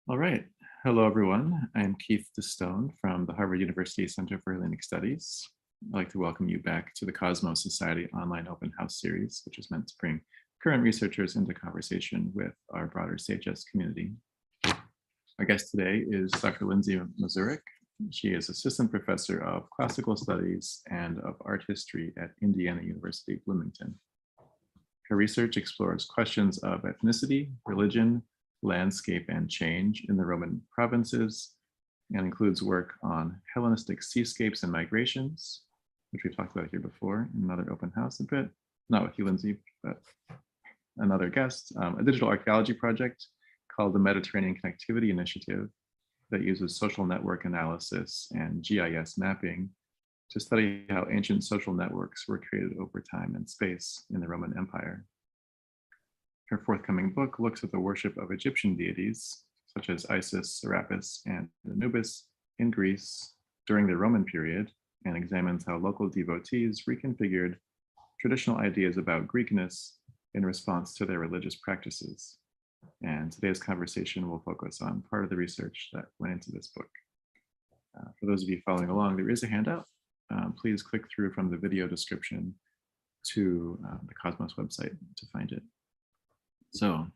All right. Hello, everyone. I'm Keith DeStone from the Harvard University Center for Hellenic Studies. I'd like to welcome you back to the Cosmos Society online open house series, which is meant to bring current researchers into conversation with our broader CHS community. Our guest today is Dr. Lindsey Maruzek. She is Assistant Professor of Classical Studies and of Art History at Indiana University, Bloomington. Her research explores questions of ethnicity, religion, landscape, and change in the Roman provinces, and includes work on Hellenistic seascapes and migrations, which we've talked about here before in another open house a bit, not with you, Lindsey, but another guest, a digital archaeology project called the Mediterranean Connectivity Initiative that uses social network analysis and GIS mapping to study how ancient social networks were created over time and space in the Roman Empire. Her forthcoming book looks at the worship of Egyptian deities, such as Isis, Serapis, and Anubis in Greece during the Roman period, and examines how local devotees reconfigured traditional ideas about Greekness in response to their religious practices. And today's conversation will focus on part of the research that went into this book. For those of you following along, there is a handout. Please click through from the video description to the Cosmos website to find it. So,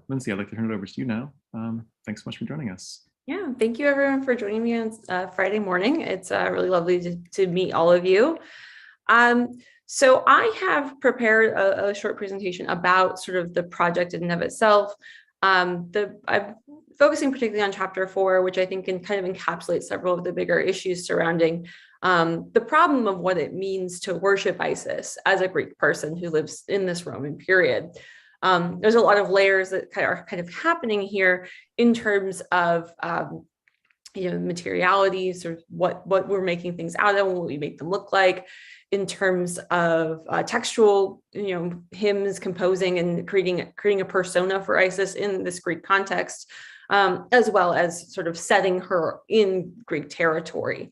Lindsey, I'd like to turn it over to you now. Thanks so much for joining us. Yeah, thank you everyone for joining me on Friday morning. It's really lovely to meet all of you. So I have prepared a short presentation about sort of the project in and of itself. I'm focusing particularly on chapter 4, which I think can kind of encapsulate several of the bigger issues surrounding the problem of what it means to worship Isis as a Greek person who lives in this Roman period. There's a lot of layers that are kind of happening here in terms of materiality, sort of what we're making things out of, what we make them look like, in terms of textual, hymns, composing and creating a persona for Isis in this Greek context, as well as sort of setting her in Greek territory.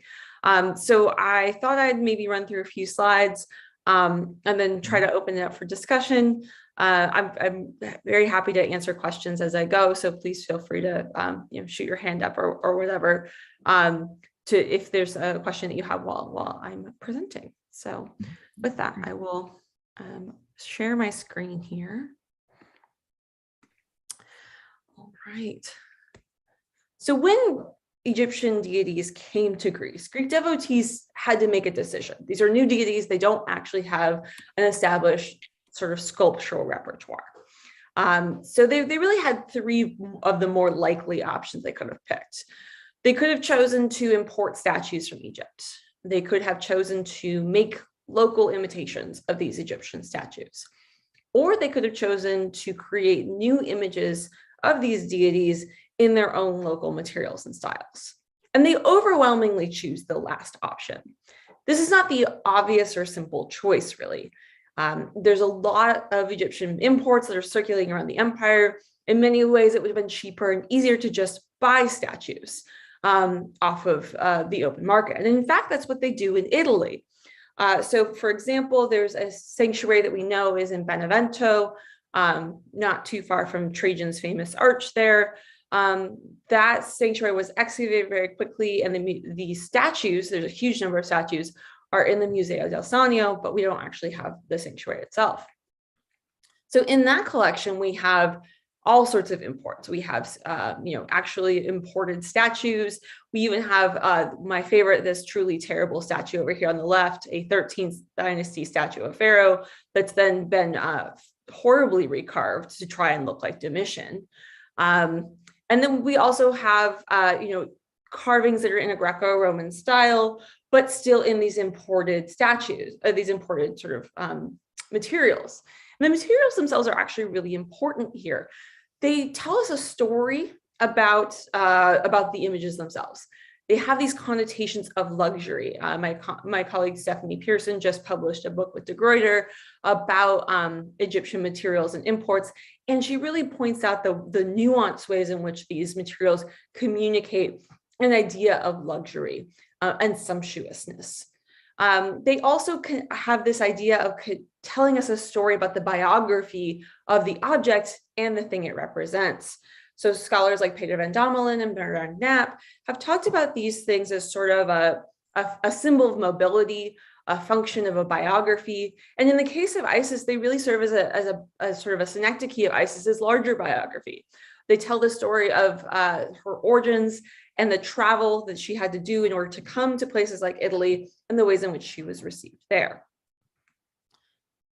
So I thought I'd maybe run through a few slides and then try to open it up for discussion. I'm very happy to answer questions as I go, so please feel free to shoot your hand up or whatever if there's a question that you have while I'm presenting. So with that, I will share my screen here. All right. So when Egyptian deities came to Greece, Greek devotees had to make a decision. These are new deities. They don't actually have an established sort of sculptural repertoire. So they really had 3 of the more likely options they could have picked. They could have chosen to import statues from Egypt. They could have chosen to make local imitations of these Egyptian statues. Or they could have chosen to create new images of these deities in their own local materials and styles. And they overwhelmingly choose the last option. This is not the obvious or simple choice, really. There's a lot of Egyptian imports that are circulating around the empire. In many ways, it would have been cheaper and easier to just buy statues off of the open market. And in fact, that's what they do in Italy. So for example, there's a sanctuary that we know is in Benevento, not too far from Trajan's famous arch there. That sanctuary was excavated very quickly, and the statues, there's a huge number of statues, are in the Museo del Sannio, but we don't actually have the sanctuary itself. So in that collection, we have all sorts of imports. We have, actually imported statues. We even have my favorite, this truly terrible statue over here on the left, a 13th dynasty statue of Pharaoh that's then been horribly recarved to try and look like Domitian. And then we also have, carvings that are in a Greco-Roman style, but still in these imported statues, these imported sort of materials. And the materials themselves are actually really important here. They tell us a story about the images themselves. They have these connotations of luxury. My colleague Stephanie Pearson just published a book with De Gruyter about Egyptian materials and imports, and she really points out the nuanced ways in which these materials communicate an idea of luxury and sumptuousness. They also can have this idea of telling us a story about the biography of the object and the thing it represents. So scholars like Peter van Domelen and Bernard Knapp have talked about these things as sort of a symbol of mobility, a function of a biography. And in the case of Isis, they really serve as a sort of a synecdoche of Isis's larger biography. They tell the story of her origins and the travel that she had to do in order to come to places like Italy and the ways in which she was received there.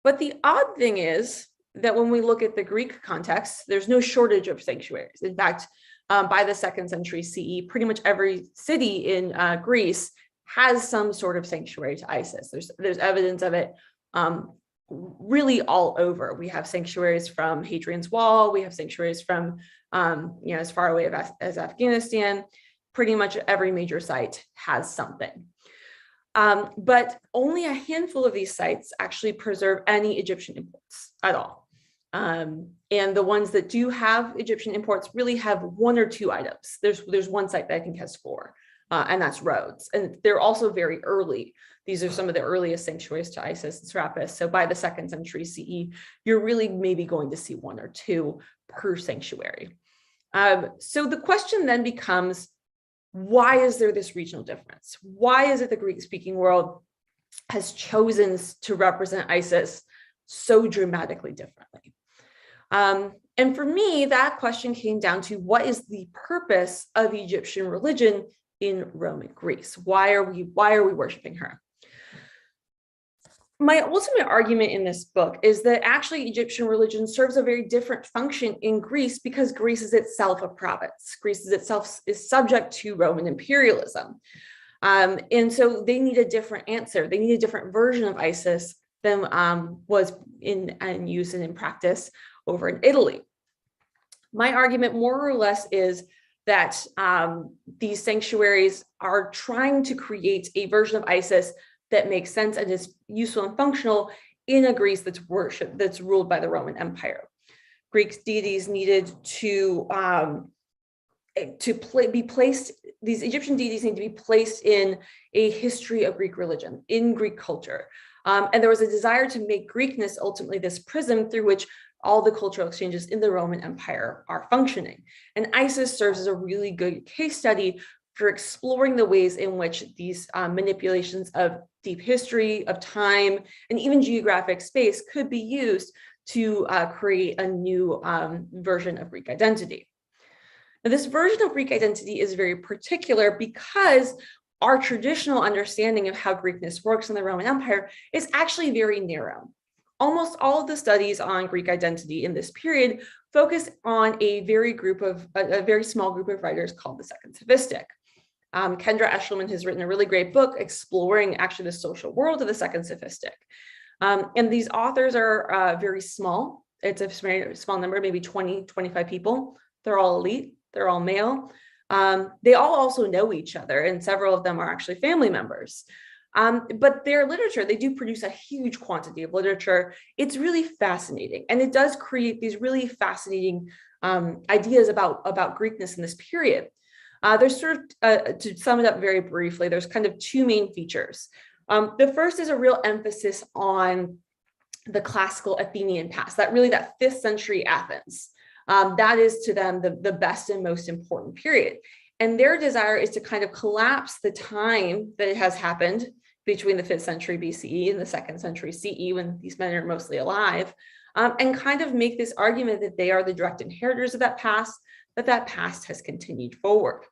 But the odd thing is that when we look at the Greek context, there's no shortage of sanctuaries. In fact, by the 2nd century CE, pretty much every city in Greece has some sort of sanctuary to Isis. There's evidence of it really all over. We have sanctuaries from Hadrian's Wall. We have sanctuaries from as far away as Afghanistan. Pretty much every major site has something. But only a handful of these sites actually preserve any Egyptian imports at all. And the ones that do have Egyptian imports really have 1 or 2 items. There's one site that I think has 4, and that's Rhodes. And they're also very early. These are some of the earliest sanctuaries to Isis and Serapis. So by the 2nd century CE, you're really maybe going to see 1 or 2 per sanctuary. So the question then becomes, why is there this regional difference? Why is it the Greek-speaking world has chosen to represent Isis so dramatically differently? And for me, that question came down to, what is the purpose of Egyptian religion in Roman Greece? Why are we worshiping her? My ultimate argument in this book is that actually Egyptian religion serves a very different function in Greece because Greece is itself a province. Greece is itself is subject to Roman imperialism. And so they need a different answer. They need a different version of Isis than was in use and in practice over in Italy. My argument more or less is that these sanctuaries are trying to create a version of Isis that makes sense and is useful and functional in a Greece that's ruled by the Roman Empire. Greek deities needed to be placed. These Egyptian deities need to be placed in a history of Greek religion, in Greek culture. And there was a desire to make Greekness ultimately this prism through which all the cultural exchanges in the Roman Empire are functioning. And Isis serves as a really good case study for exploring the ways in which these manipulations of deep history, of time, and even geographic space could be used to create a new version of Greek identity. Now, this version of Greek identity is very particular because our traditional understanding of how Greekness works in the Roman Empire is actually very narrow. Almost all of the studies on Greek identity in this period focus on a very small group of writers called the Second Sophistic. Kendra Eshelman has written a really great book exploring actually the social world of the Second Sophistic. And these authors are very small. It's a very small number, maybe 20, 25 people. They're all elite. They're all male. They all also know each other, and several of them are actually family members. But their literature, they do produce a huge quantity of literature. It's really fascinating, and it does create these really fascinating ideas about Greekness in this period. There's sort of, to sum it up very briefly, there's kind of 2 main features. The first is a real emphasis on the classical Athenian past, that 5th century Athens. That is to them the best and most important period. And their desire is to kind of collapse the time that has happened between the 5th century BCE and the 2nd century CE, when these men are mostly alive, and kind of make this argument that they are the direct inheritors of that past has continued forward.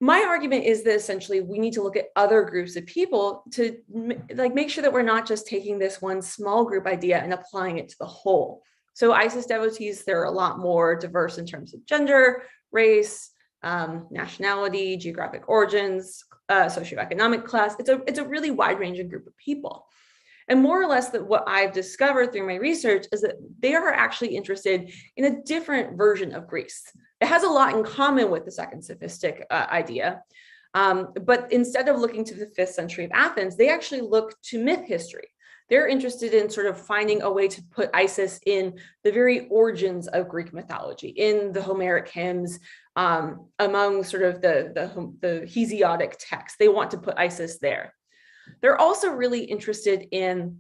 My argument is that essentially we need to look at other groups of people to make sure that we're not just taking this one small group idea and applying it to the whole. So Isis devotees, they're a lot more diverse in terms of gender, race, nationality, geographic origins, socioeconomic class. It's a really wide-ranging group of people. And more or less that what I've discovered through my research is that they are actually interested in a different version of Greece. It has a lot in common with the Second Sophistic idea. But instead of looking to the 5th century of Athens, they actually look to myth history. They're interested in sort of finding a way to put Isis in the very origins of Greek mythology, in the Homeric hymns, among sort of the Hesiodic texts. They want to put Isis there. They're also really interested in,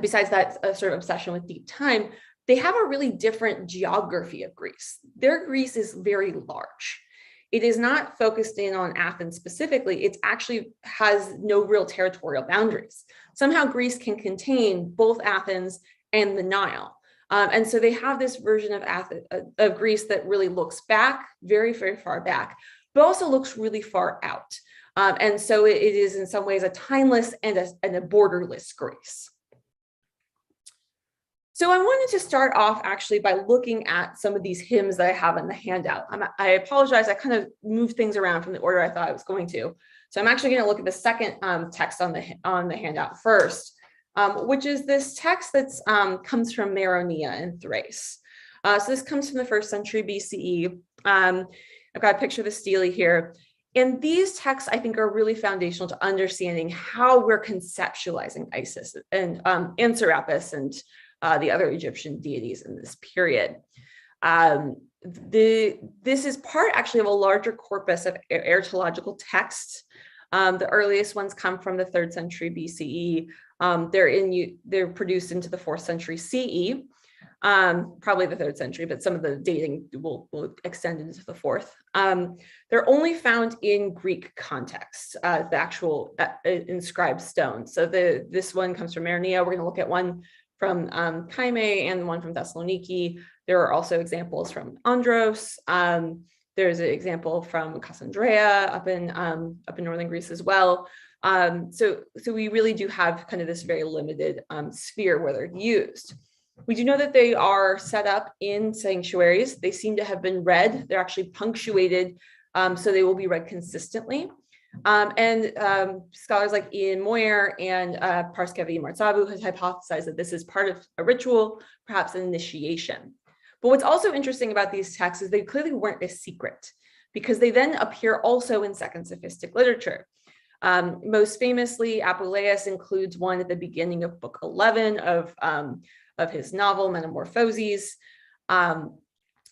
besides that sort of obsession with deep time, they have a really different geography of Greece. Their Greece is very large. It is not focused in on Athens specifically. It actually has no real territorial boundaries. Somehow Greece can contain both Athens and the Nile. And so they have this version of Greece that really looks back, very, very far back, but also looks really far out. And so it is in some ways a timeless and a borderless Greece. So I wanted to start off actually by looking at some of these hymns that I have in the handout. I apologize, I kind of moved things around from the order I thought I was going to. So I'm actually going to look at the second text on the handout first, which is this text that comes from Meronia in Thrace. So this comes from the 1st century BCE. I've got a picture of the stele here. And these texts, I think, are really foundational to understanding how we're conceptualizing Isis and Serapis and the other Egyptian deities in this period. This is part actually of a larger corpus of aretological texts. The earliest ones come from the 3rd century BCE. They're produced into the 4th century CE, probably the 3rd century, but some of the dating will extend into the 4th. They're only found in Greek context, the actual inscribed stones. So this one comes from Meronia. We're going to look at one from Kyme and one from Thessaloniki. There are also examples from Andros. There's an example from Cassandrea up in northern Greece as well. So we really do have kind of this very limited sphere where they're used. We do know that they are set up in sanctuaries. They seem to have been read. They're actually punctuated, so they will be read consistently. Scholars like Ian Moyer and Parskevi Martzavu has hypothesized that this is part of a ritual, perhaps an initiation. But what's also interesting about these texts is they clearly weren't a secret, because they then appear also in second sophistic literature. Most famously, Apuleius includes one at the beginning of book 11 of his novel Metamorphoses.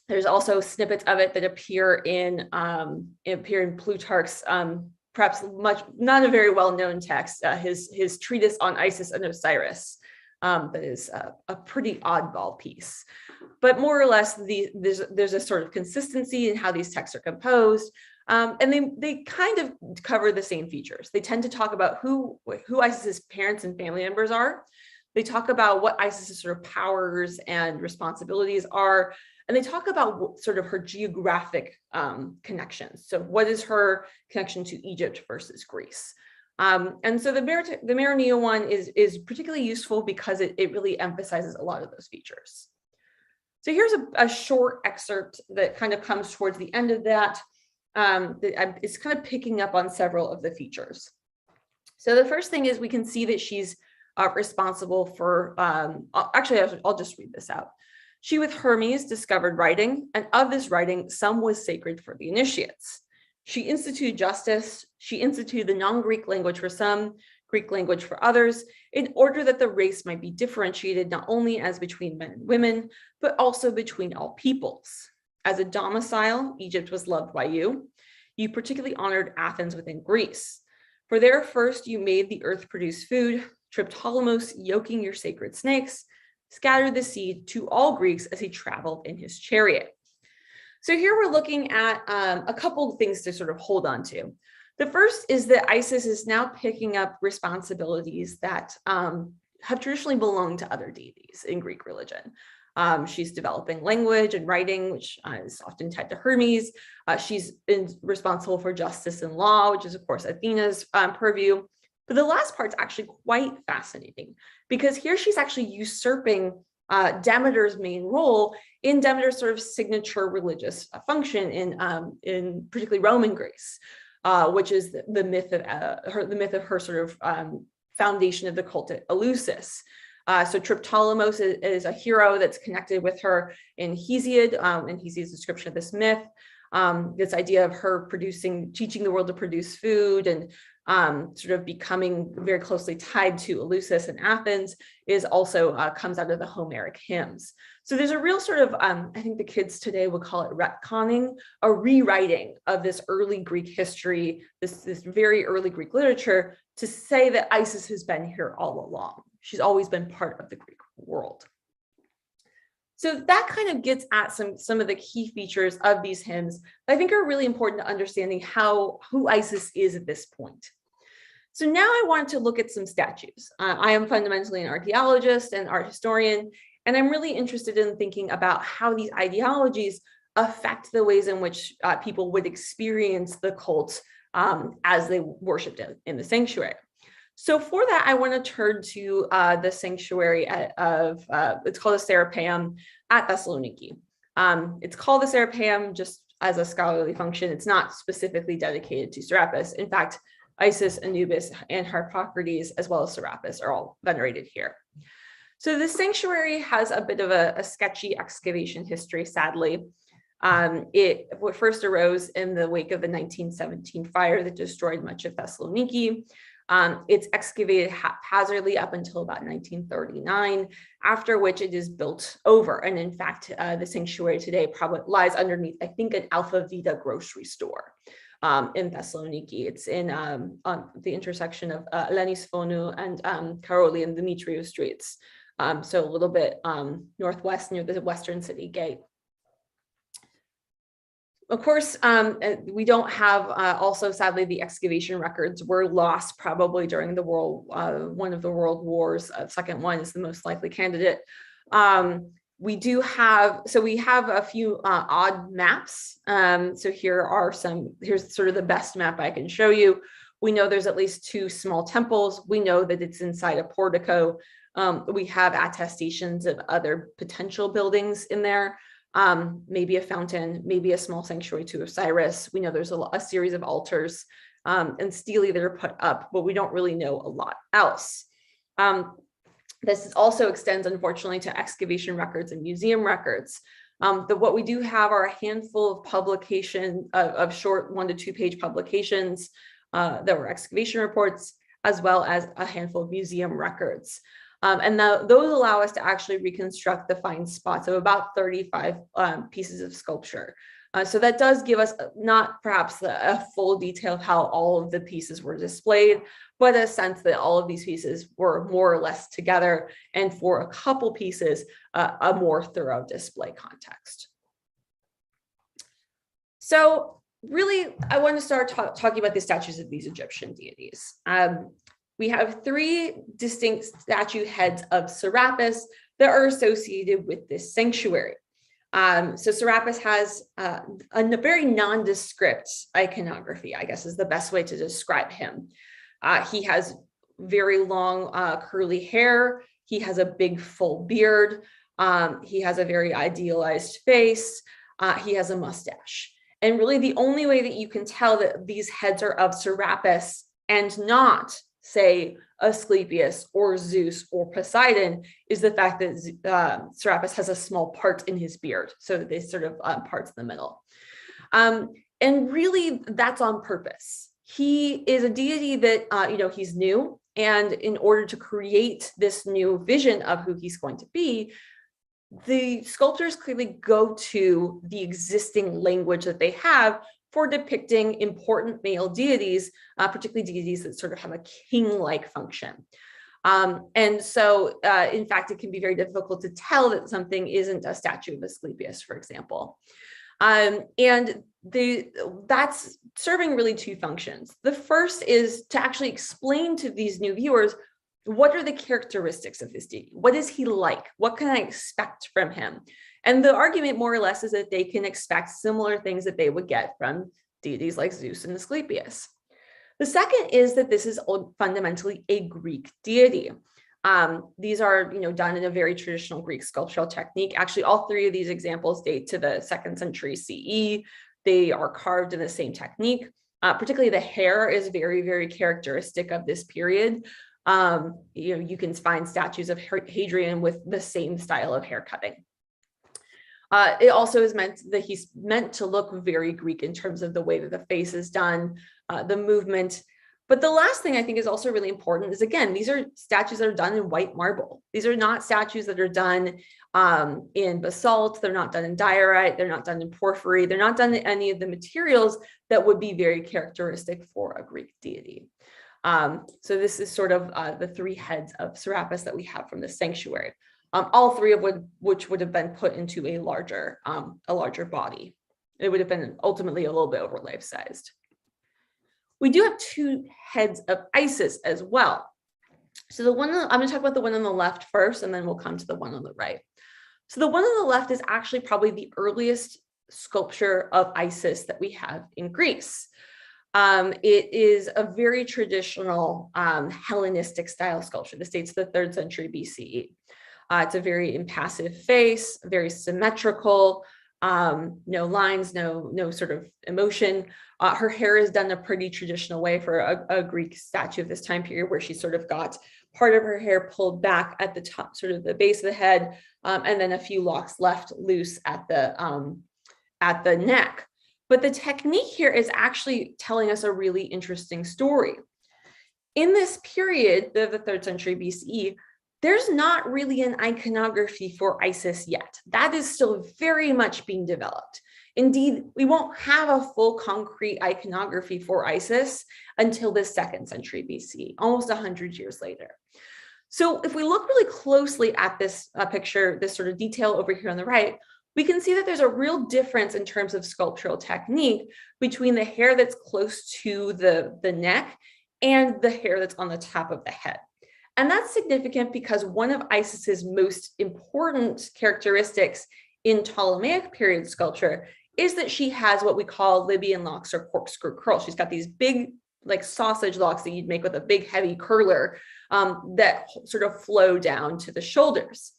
There's also snippets of it that appear in Plutarch's perhaps not a very well-known text, his treatise on Isis and Osiris. That is a pretty oddball piece. But more or less, there's a sort of consistency in how these texts are composed. And they kind of cover the same features. They tend to talk about who Isis's parents and family members are. They talk about what Isis's sort of powers and responsibilities are. And they talk about sort of her geographic connections. So what is her connection to Egypt versus Greece? And so the Meronia one is particularly useful because it really emphasizes a lot of those features. So here's a short excerpt that kind of comes towards the end of that. It's kind of picking up on several of the features. So the first thing is we can see that she's responsible for, actually, I'll just read this out. She with Hermes discovered writing, and of this writing, some was sacred for the initiates. She instituted justice. She instituted the non-Greek language for some, Greek language for others, in order that the race might be differentiated not only as between men and women, but also between all peoples. As a domicile, Egypt was loved by you. You particularly honored Athens within Greece. For there first you made the earth produce food, Triptolemus yoking your sacred snakes, scattered the seed to all Greeks as he traveled in his chariot. So here we're looking at a couple of things to sort of hold on to. The first is that Isis is now picking up responsibilities that have traditionally belonged to other deities in Greek religion. She's developing language and writing, which is often tied to Hermes. She's responsible for justice and law, which is, of course, Athena's purview. But the last part's actually quite fascinating, because here she's actually usurping Demeter's main role in Demeter's sort of signature religious function in particularly Roman Greece, which is the myth of her sort of foundation of the cult at Eleusis. So Triptolemus is a hero that's connected with her in Hesiod, in Hesiod's description of this myth. This idea of her teaching the world to produce food and sort of becoming very closely tied to Eleusis and Athens is also comes out of the Homeric hymns. So there's a real sort of, I think the kids today would call it retconning, a rewriting of this early Greek history, this very early Greek literature, to say that Isis has been here all along. She's always been part of the Greek world. So that kind of gets at some of the key features of these hymns that I think are really important to understanding who Isis is at this point. So now I wanted to look at some statues. I am fundamentally an archaeologist and art historian, and I'm really interested in thinking about how these ideologies affect the ways in which people would experience the cult as they worshipped in the sanctuary. So for that, I want to turn to the sanctuary it's called the Serapeum at Thessaloniki. It's called the Serapeum just as a scholarly function. It's not specifically dedicated to Serapis. In fact, Isis, Anubis, and Harpocrates, as well as Serapis, are all venerated here. So this sanctuary has a bit of a sketchy excavation history, sadly. It first arose in the wake of the 1917 fire that destroyed much of Thessaloniki. It's excavated haphazardly up until about 1939, after which it is built over. And in fact, the sanctuary today probably lies underneath, I think, an Alpha Vita grocery store in Thessaloniki. It's in on the intersection of Eleni Sfonu and Karoli and Dimitriou streets. So a little bit northwest near the Western City Gate. Of course, we don't have, also sadly, the excavation records were lost probably during the one of the world wars. Second one is the most likely candidate. We have a few odd maps. So here's sort of the best map I can show you. We know there's at least 2 small temples. We know that it's inside a portico. We have attestations of other potential buildings in there. Maybe a fountain, maybe a small sanctuary to Osiris. We know there's a series of altars and stelae that are put up, but we don't really know a lot else. This also extends, unfortunately, to excavation records and museum records. What we do have are a handful of publication of short 1 to 2 page publications that were excavation reports, as well as a handful of museum records. And those allow us to actually reconstruct the find spots of about 35 pieces of sculpture. So that does give us not perhaps a full detail of how all of the pieces were displayed, but a sense that all of these pieces were more or less together, and for a couple pieces, a more thorough display context. So really, I want to start talking about the statues of these Egyptian deities. We have 3 distinct statue heads of Serapis that are associated with this sanctuary. So Serapis has a very nondescript iconography, I guess is the best way to describe him. He has very long curly hair. He has a big full beard. He has a very idealized face. He has a mustache. And really the only way that you can tell that these heads are of Serapis and not, say, Asclepius or Zeus or Poseidon is the fact that Serapis has a small part in his beard. So they sort of parts in the middle. And really that's on purpose. He is a deity that, he's new. And in order to create this new vision of who he's going to be, the sculptors clearly go to the existing language that they have for depicting important male deities, particularly deities that sort of have a king-like function. And so, in fact, it can be very difficult to tell that something isn't a statue of Asclepius, for example. And that's serving really 2 functions. The first is to actually explain to these new viewers, what are the characteristics of this deity? What is he like? What can I expect from him? And the argument more or less is that they can expect similar things that they would get from deities like Zeus and Asclepius. The second is that this is fundamentally a Greek deity. These are done in a very traditional Greek sculptural technique. Actually, all 3 of these examples date to the 2nd century CE. They are carved in the same technique. Particularly the hair is very, very characteristic of this period. You can find statues of Hadrian with the same style of hair cutting. It also is meant that he's meant to look very Greek in terms of the way that the face is done, the movement. But the last thing I think is also really important is, again, these are statues that are done in white marble. These are not statues that are done in basalt. They're not done in diorite. They're not done in porphyry. They're not done in any of the materials that would be very characteristic for a Greek deity. So this is sort of the 3 heads of Serapis that we have from the sanctuary. all three of which would have been put into a larger body. It would have been ultimately a little bit over life-sized. We do have two heads of Isis as well. So I'm going to talk about the one on the left first, and then we'll come to the one on the right. So the one on the left is actually probably the earliest sculpture of Isis that we have in Greece. It is a very traditional Hellenistic style sculpture. This dates to the 3rd century BCE. It's a very impassive face, very symmetrical, no lines, no sort of emotion. Her hair is done a pretty traditional way for a Greek statue of this time period, where she sort of got part of her hair pulled back at the top, sort of the base of the head, and then a few locks left loose at the neck. But the technique here is actually telling us a really interesting story. In this period, the 3rd century BCE, there's not really an iconography for Isis yet. That is still very much being developed. Indeed, we won't have a full concrete iconography for Isis until the 2nd century BCE, almost 100 years later. So if we look really closely at this picture, this sort of detail over here on the right, we can see that there's a real difference in terms of sculptural technique between the hair that's close to the neck and the hair that's on the top of the head. And that's significant because one of Isis's most important characteristics in Ptolemaic period sculpture is that she has what we call Libyan locks or corkscrew curls. She's got these big, like sausage locks that you'd make with a big heavy curler that sort of flow down to the shoulders.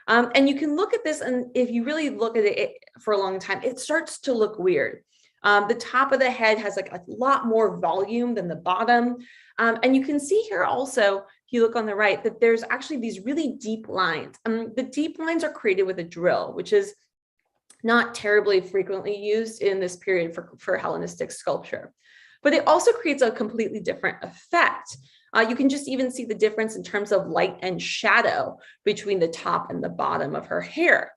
And you can look at this, and if you really look at it for a long time, it starts to look weird. The top of the head has like a lot more volume than the bottom. And you can see here also, if you look on the right, that there's actually these really deep lines. The deep lines are created with a drill, which is not terribly frequently used in this period for Hellenistic sculpture. But it also creates a completely different effect. You can just even see the difference in terms of light and shadow between the top and the bottom of her hair.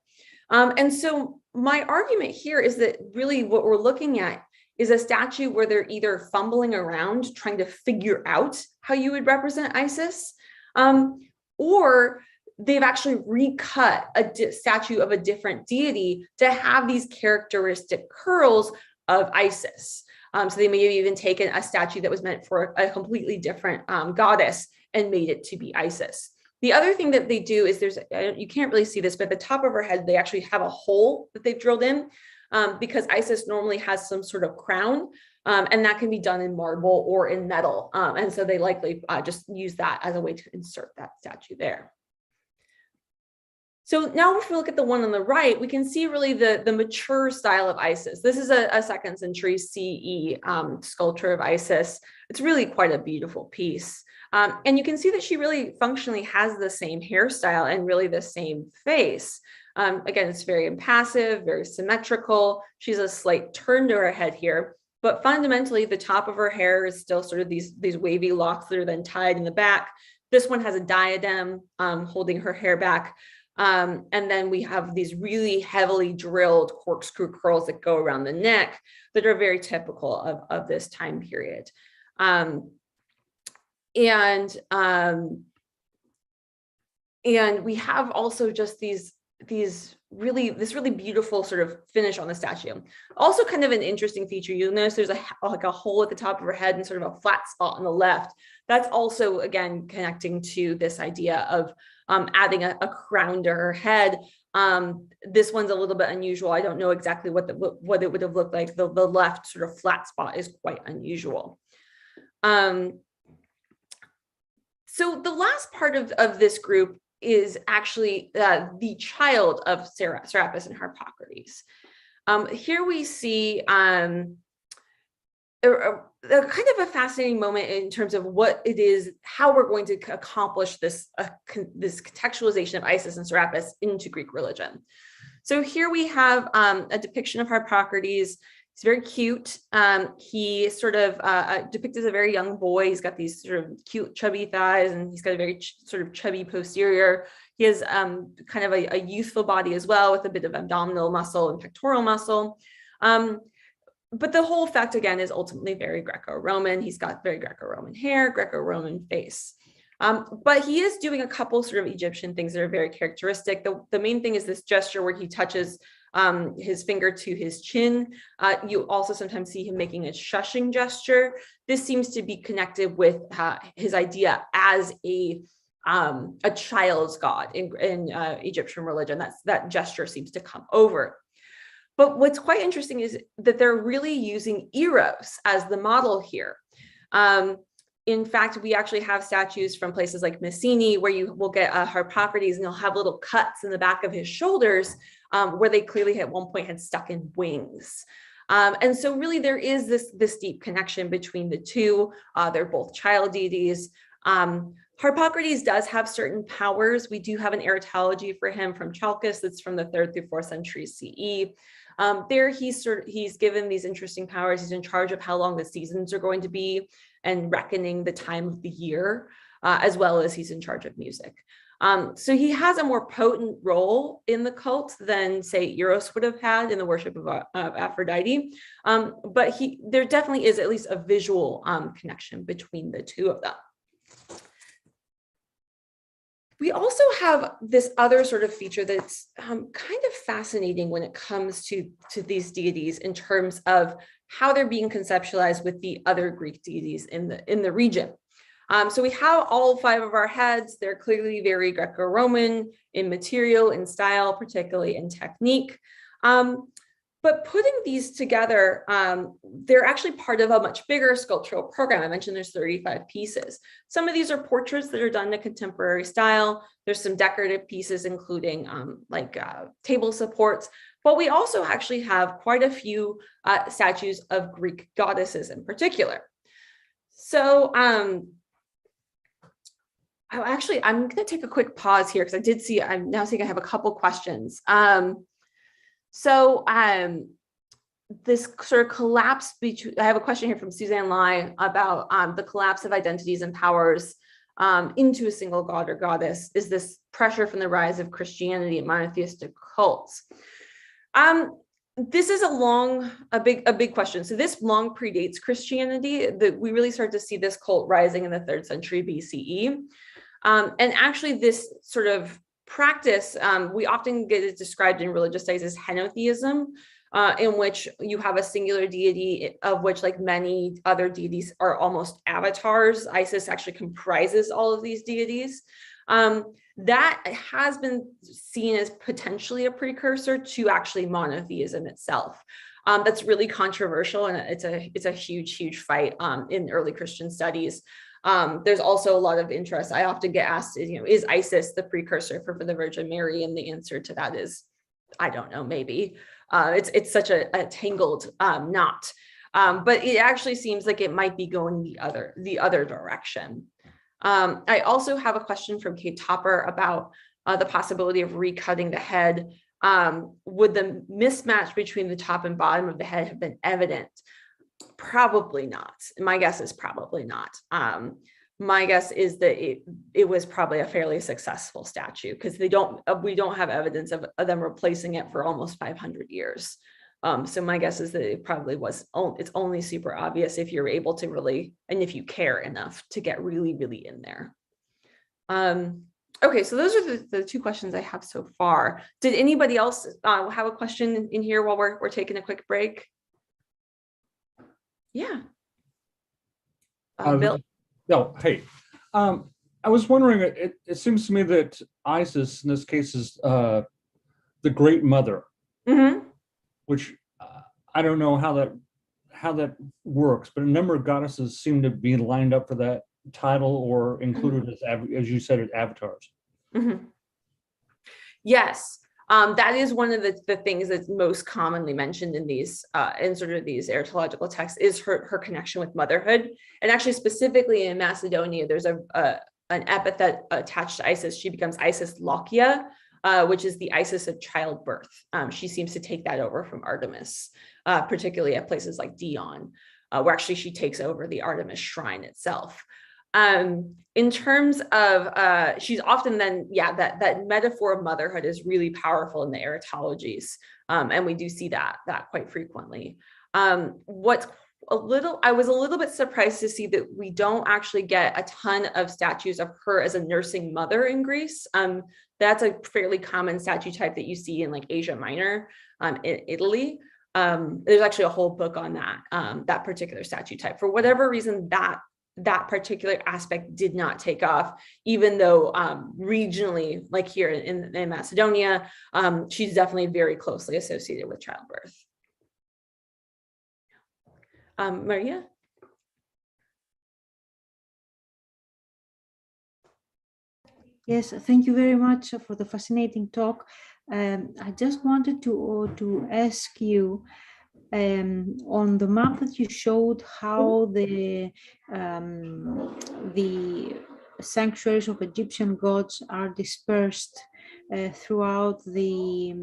And so my argument here is that really what we're looking at is a statue where they're either fumbling around trying to figure out how you would represent Isis, or they've actually recut a statue of a different deity to have these characteristic curls of Isis. So they may have even taken a statue that was meant for a completely different goddess and made it to be Isis. The other thing that they do is you can't really see this, but at the top of her head, they actually have a hole that they've drilled in because Isis normally has some sort of crown, and that can be done in marble or in metal. And so they likely just use that as a way to insert that statue there. So now if we look at the one on the right, we can see really the mature style of Isis. This is a 2nd century CE sculpture of Isis. It's really quite a beautiful piece. And you can see that she really functionally has the same hairstyle and really the same face. Again, it's very impassive, very symmetrical. She's a slight turn to her head here, but fundamentally the top of her hair is still sort of these wavy locks that are then tied in the back. This one has a diadem holding her hair back. And then we have these really heavily drilled corkscrew curls that go around the neck that are very typical of this time period. And we have also just this really beautiful sort of finish on the statue. Also kind of an interesting feature, you'll notice there's like a hole at the top of her head and sort of a flat spot on the left. That's also, again, connecting to this idea of adding a crown to her head. This one's a little bit unusual. I don't know exactly what it would have looked like. The left sort of flat spot is quite unusual. So the last part of this group is actually the child of Serapis and Harpocrates. Here we see a kind of a fascinating moment in terms of what it is, how we're going to accomplish this contextualization of Isis and Serapis into Greek religion. So here we have a depiction of Harpocrates. He's very cute. He sort of depicted as a very young boy. He's got these sort of cute, chubby thighs, and he's got a very sort of chubby posterior. He has kind of a youthful body as well, with a bit of abdominal muscle and pectoral muscle. But the whole effect, again, is ultimately very Greco-Roman. He's got very Greco-Roman hair, Greco-Roman face. But he is doing a couple sort of Egyptian things that are very characteristic. The main thing is this gesture where he touches his finger to his chin. You also sometimes see him making a shushing gesture. This seems to be connected with his idea as a child's god in Egyptian religion. That gesture seems to come over. But what's quite interesting is that they're really using Eros as the model here. In fact, we actually have statues from places like Mycenae where you will get Harpocrates, and he'll have little cuts in the back of his shoulders where they clearly at one point had stuck in wings. And so really there is this deep connection between the two. They're both child deities. Harpocrates does have certain powers. We do have an erotology for him from Chalkis that's from the 3rd through 4th century CE. There he's given these interesting powers. He's in charge of how long the seasons are going to be and reckoning the time of the year, as well as he's in charge of music. So he has a more potent role in the cult than, say, Eros would have had in the worship of Aphrodite. But there definitely is at least a visual connection between the two of them. We also have this other sort of feature that's kind of fascinating when it comes to these deities in terms of how they're being conceptualized with the other Greek deities in the region. So we have all 5 of our heads. They're clearly very Greco-Roman in material, in style, particularly in technique. But putting these together, they're actually part of a much bigger sculptural program. I mentioned there's 35 pieces. Some of these are portraits that are done in a contemporary style. There's some decorative pieces, including table supports. But we also actually have quite a few statues of Greek goddesses in particular. So I'm going to take a quick pause here because I did see, I'm now seeing I have a couple questions. This sort of collapse between, I have a question here from Suzanne Lai about the collapse of identities and powers into a single god or goddess. Is this pressure from the rise of Christianity and monotheistic cults? This is a big question. So this long predates Christianity. We really start to see this cult rising in the 3rd century BCE. And actually this sort of practice, we often get it described in religious studies as henotheism, in which you have a singular deity of which, like many other deities, are almost avatars. Isis actually comprises all of these deities. That has been seen as potentially a precursor to actually monotheism itself. That's really controversial, and it's a huge fight in early Christian studies. There's also a lot of interest. I often get asked, is Isis the precursor for the Virgin Mary? And the answer to that is, I don't know, maybe. It's such a tangled knot. But it actually seems like it might be going the other direction. I also have a question from Kate Topper about the possibility of recutting the head. Would the mismatch between the top and bottom of the head have been evident? Probably not. My guess is probably not. My guess is that it was probably a fairly successful statue, because we don't have evidence of them replacing it for almost 500 years. So my guess is that it probably was. It's only super obvious if you're able to really, and if you care enough to get really in there. Okay, so those are the 2 questions I have so far. Did anybody else have a question in here while we're taking a quick break? Yeah. Bill? No, hey. I was wondering, it seems to me that Isis in this case is the Great Mother, which I don't know how that works, but a number of goddesses seem to be lined up for that title or included as you said, as avatars. Yes. That is one of the things that's most commonly mentioned in these these erotological texts, is her connection with motherhood. And actually, specifically in Macedonia, there's an epithet attached to Isis. She becomes Isis Lochia, which is the Isis of childbirth. She seems to take that over from Artemis, particularly at places like Dion, where actually she takes over the Artemis shrine itself. In terms of, she's often then, that metaphor of motherhood is really powerful in the erotologies. And we do see that quite frequently. What's I was a little bit surprised to see that we don't actually get a ton of statues of her as a nursing mother in Greece. That's a fairly common statue type that you see in like Asia Minor, in Italy. There's actually a whole book on that particular statue type. For whatever reason, that particular aspect did not take off, even though regionally, like here in Macedonia, she's definitely very closely associated with childbirth. Maria? Yes, thank you very much for the fascinating talk. I just wanted to ask you on the map that you showed how the sanctuaries of Egyptian gods are dispersed throughout the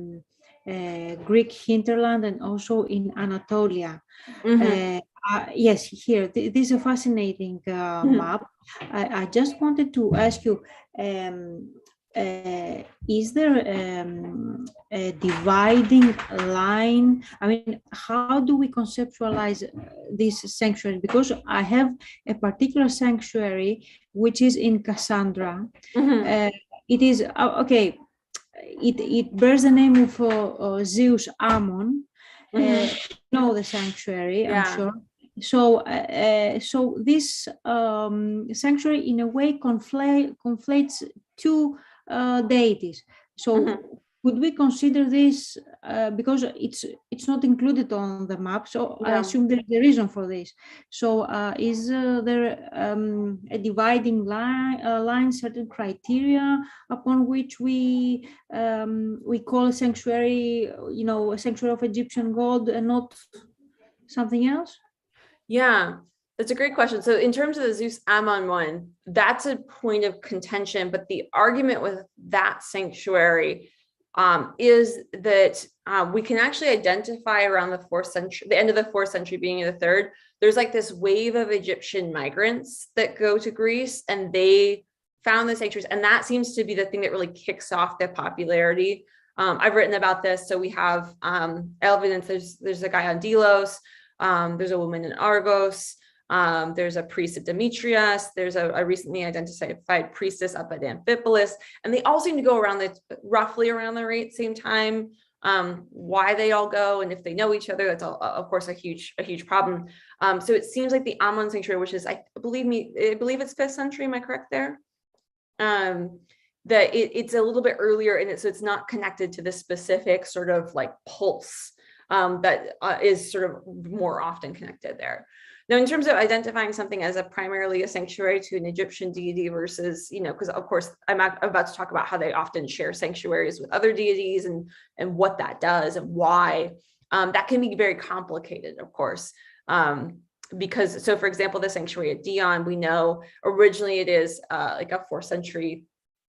Greek hinterland and also in Anatolia. Mm-hmm. Yes, here, this is a fascinating map. I just wanted to ask you, is there a dividing line? I mean, how do we conceptualize this sanctuary? Because I have a particular sanctuary, which is in Cassandra. Mm-hmm. It is, okay, it bears the name of Zeus Ammon. Know the sanctuary, Yeah. I'm sure. So this sanctuary in a way conflates two deities. So would we consider this because it's not included on the map? So I assume there's a reason for this. So is there a dividing line, certain criteria upon which we call a sanctuary, a sanctuary of Egyptian god and not something else? Yeah, that's a great question. So in terms of the Zeus Ammon one, that's a point of contention, but the argument with that sanctuary is that we can actually identify around the 4th century, the end of the 4th century, beginning of the 3rd, there's like this wave of Egyptian migrants that go to Greece and they found the sanctuaries. And that seems to be the thing that really kicks off the popularity. I've written about this. So we have evidence, there's a guy on Delos, there's a woman in Argos, there's a priest at Demetrius, there's a recently identified priestess up at Amphipolis, and they all seem to go around roughly around the same time. Why they all go and if they know each other, that's of course a huge problem. So it seems like the Ammon sanctuary, which is I believe it's 5th century. Am I correct there? That it's a little bit earlier in it, so it's not connected to the specific sort of like pulse that is sort of more often connected there. Now, in terms of identifying something as primarily a sanctuary to an Egyptian deity versus, because of course I'm about to talk about how they often share sanctuaries with other deities and what that does and why, that can be very complicated, of course. Because, so for example, the sanctuary at Dion, we know originally it is like a 4th century,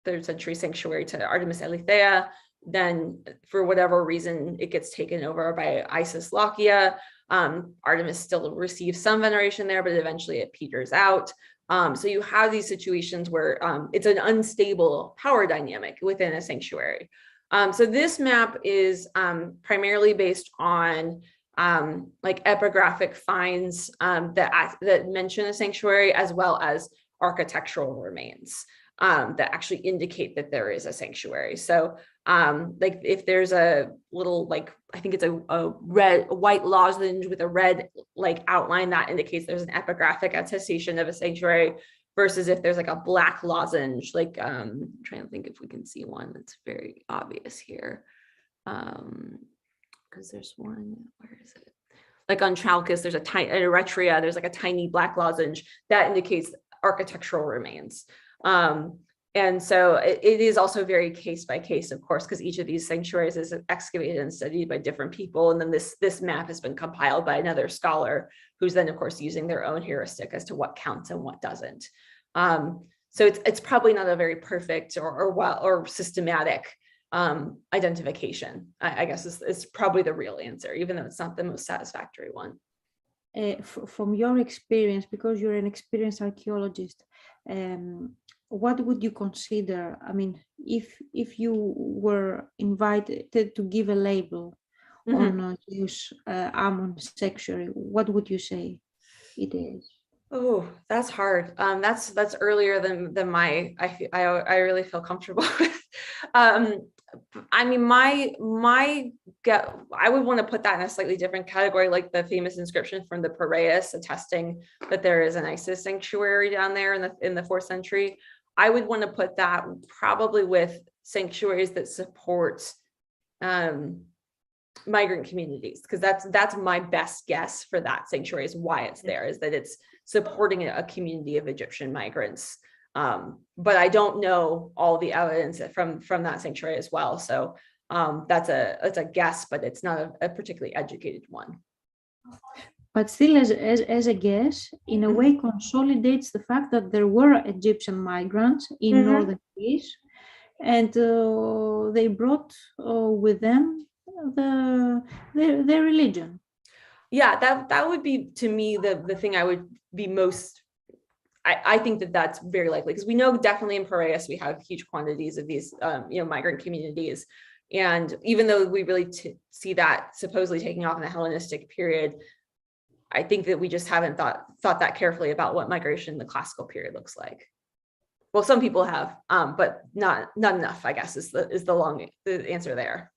3rd century sanctuary to Artemis Elithea. Then for whatever reason, it gets taken over by Isis Lakia. Artemis still receives some veneration there, but eventually it peters out. So you have these situations where it's an unstable power dynamic within a sanctuary. So this map is primarily based on like epigraphic finds that mention a sanctuary, as well as architectural remains that actually indicate that there is a sanctuary. So like if there's a little, like, I think it's a white lozenge with a red like outline, that indicates there's an epigraphic attestation of a sanctuary, versus if there's like a black lozenge, like I'm trying to think if we can see one that's very obvious here. Because there's one, where is it? Like on Chalkis, there's a tiny, in Eretria, there's like a tiny black lozenge that indicates architectural remains. And so it is also very case by case, of course, because each of these sanctuaries is excavated and studied by different people. And then this map has been compiled by another scholar who's then, of course, using their own heuristic as to what counts and what doesn't. So it's probably not a very perfect or systematic identification, I guess is probably the real answer, even though it's not the most satisfactory one. From your experience, because you're an experienced archaeologist, what would you consider? I mean, if you were invited to give a label on Zeus Ammon sanctuary. What would you say it is? Oh, that's hard. That's earlier than my I really feel comfortable with. I mean, I would want to put that in a slightly different category, like the famous inscription from the Piraeus attesting that there is an Isis sanctuary down there in the 4th century. I would want to put that probably with sanctuaries that support migrant communities, because that's my best guess for that sanctuary, is why it's there, is that it's supporting a community of Egyptian migrants. But I don't know all the evidence from that sanctuary as well. So that's a guess, but it's not a particularly educated one. But still, as a guess, in a way consolidates the fact that there were Egyptian migrants in northern Greece, and they brought with them their religion. Yeah, that would be, to me, the thing I would be most, I think that's very likely, because we know definitely in Piraeus we have huge quantities of these migrant communities, and even though we really see that supposedly taking off in the Hellenistic period, I think that we just haven't thought that carefully about what migration in the classical period looks like. Well, some people have, but not enough, I guess, is the answer there.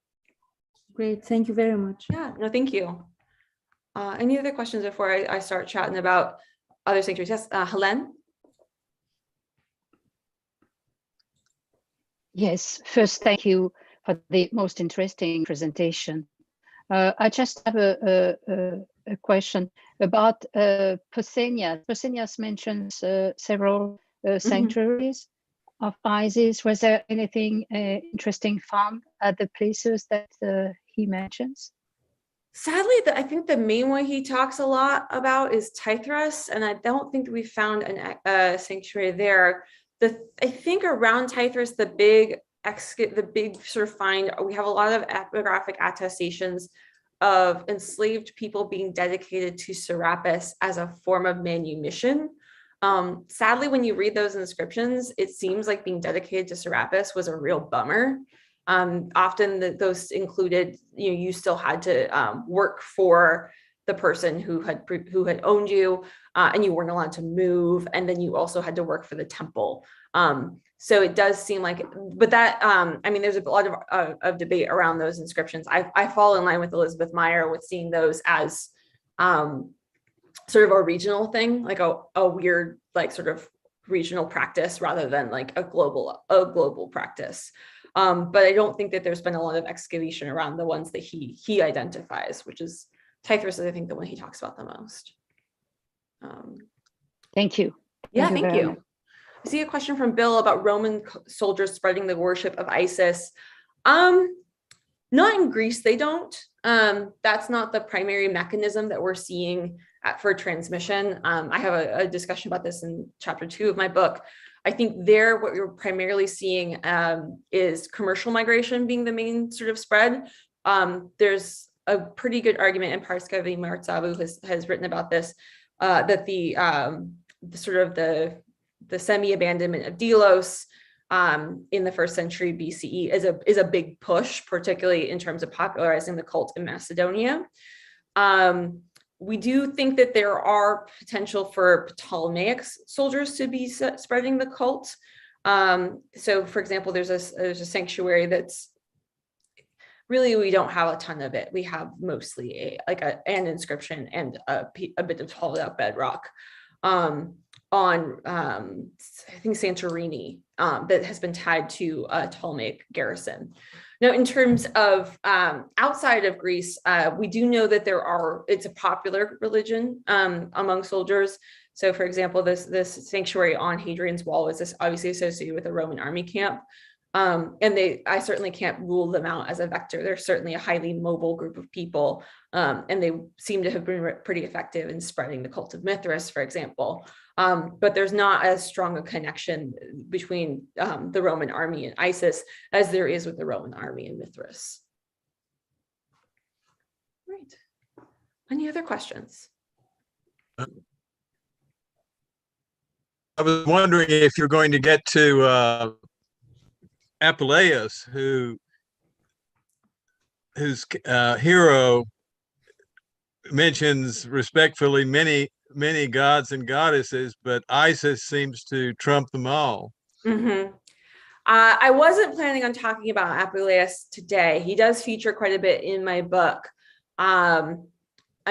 Great, thank you very much. Yeah, no, thank you. Any other questions before I start chatting about other sanctuaries? Yes, Helene? Yes, first, thank you for the most interesting presentation. I just have a question about Pausanias. Pausanias mentions several sanctuaries of Isis. Was there anything interesting found at the places that he mentions? Sadly, I think the main one he talks a lot about is Tithras, and I don't think we found a sanctuary there. I think around Tithras, the big sort of find, we have a lot of epigraphic attestations of enslaved people being dedicated to Serapis as a form of manumission. Sadly, when you read those inscriptions, it seems like being dedicated to Serapis was a real bummer. Often those included, you still had to work for the person who had owned you, and you weren't allowed to move, and then you also had to work for the temple. So it does seem like, but that, I mean, there's a lot of debate around those inscriptions. I fall in line with Elizabeth Meyer with seeing those as sort of a regional thing, like a weird, like sort of regional practice rather than like a global practice. But I don't think that there's been a lot of excavation around the ones that he identifies, which is Tithras is, I think, the one he talks about the most. Thank you. Yeah, thank you. I see a question from Bill about Roman soldiers spreading the worship of Isis. Not in Greece, they don't. That's not the primary mechanism that we're seeing for transmission. I have a discussion about this in chapter 2 of my book. I think what you're primarily seeing is commercial migration being the main sort of spread. There's a pretty good argument, and Parskavi Martsavu has written about this, that the sort of the semi-abandonment of Delos in the 1st century BCE is a big push, particularly in terms of popularizing the cult in Macedonia. We do think that there are potential for Ptolemaic soldiers to be spreading the cult. So, for example, there's a sanctuary that's really, we don't have a ton of it. We have mostly an inscription and a bit of hollowed out bedrock on I think Santorini that has been tied to a Ptolemaic garrison. Now, in terms of outside of Greece, we do know that it's a popular religion among soldiers. So, for example, this sanctuary on Hadrian's Wall is obviously associated with a Roman army camp. And I certainly can't rule them out as a vector. They're certainly a highly mobile group of people, and they seem to have been pretty effective in spreading the cult of Mithras, for example. But there's not as strong a connection between the Roman army and Isis as there is with the Roman army and Mithras. Right. Any other questions? I was wondering if you're going to get to Apuleius, who hero mentions respectfully many gods and goddesses, but Isis seems to trump them all. Mm-hmm. I wasn't planning on talking about Apuleius today. He does feature quite a bit in my book. I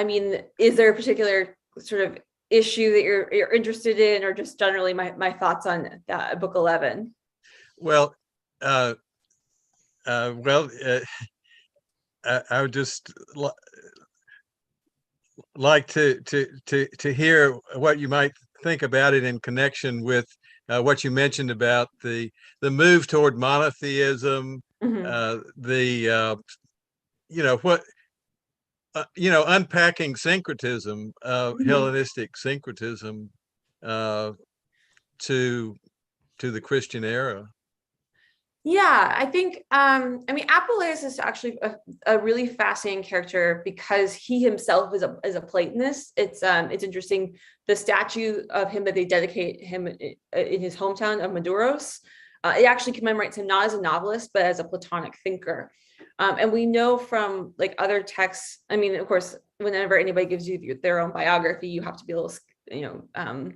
mean, is there a particular sort of issue that you're interested in, or just generally my thoughts on book 11? Well, I would just like to hear what you might think about it in connection with what you mentioned about the move toward monotheism, unpacking syncretism, Hellenistic syncretism to the Christian era. Yeah, I think, I mean, Apuleius is actually a really fascinating character because he himself is a Platonist. It's interesting, the statue of him that they dedicate him in his hometown of Maduros, it actually commemorates him not as a novelist, but as a Platonic thinker. And we know from like other texts, I mean, of course, whenever anybody gives you their own biography, you have to be a little, a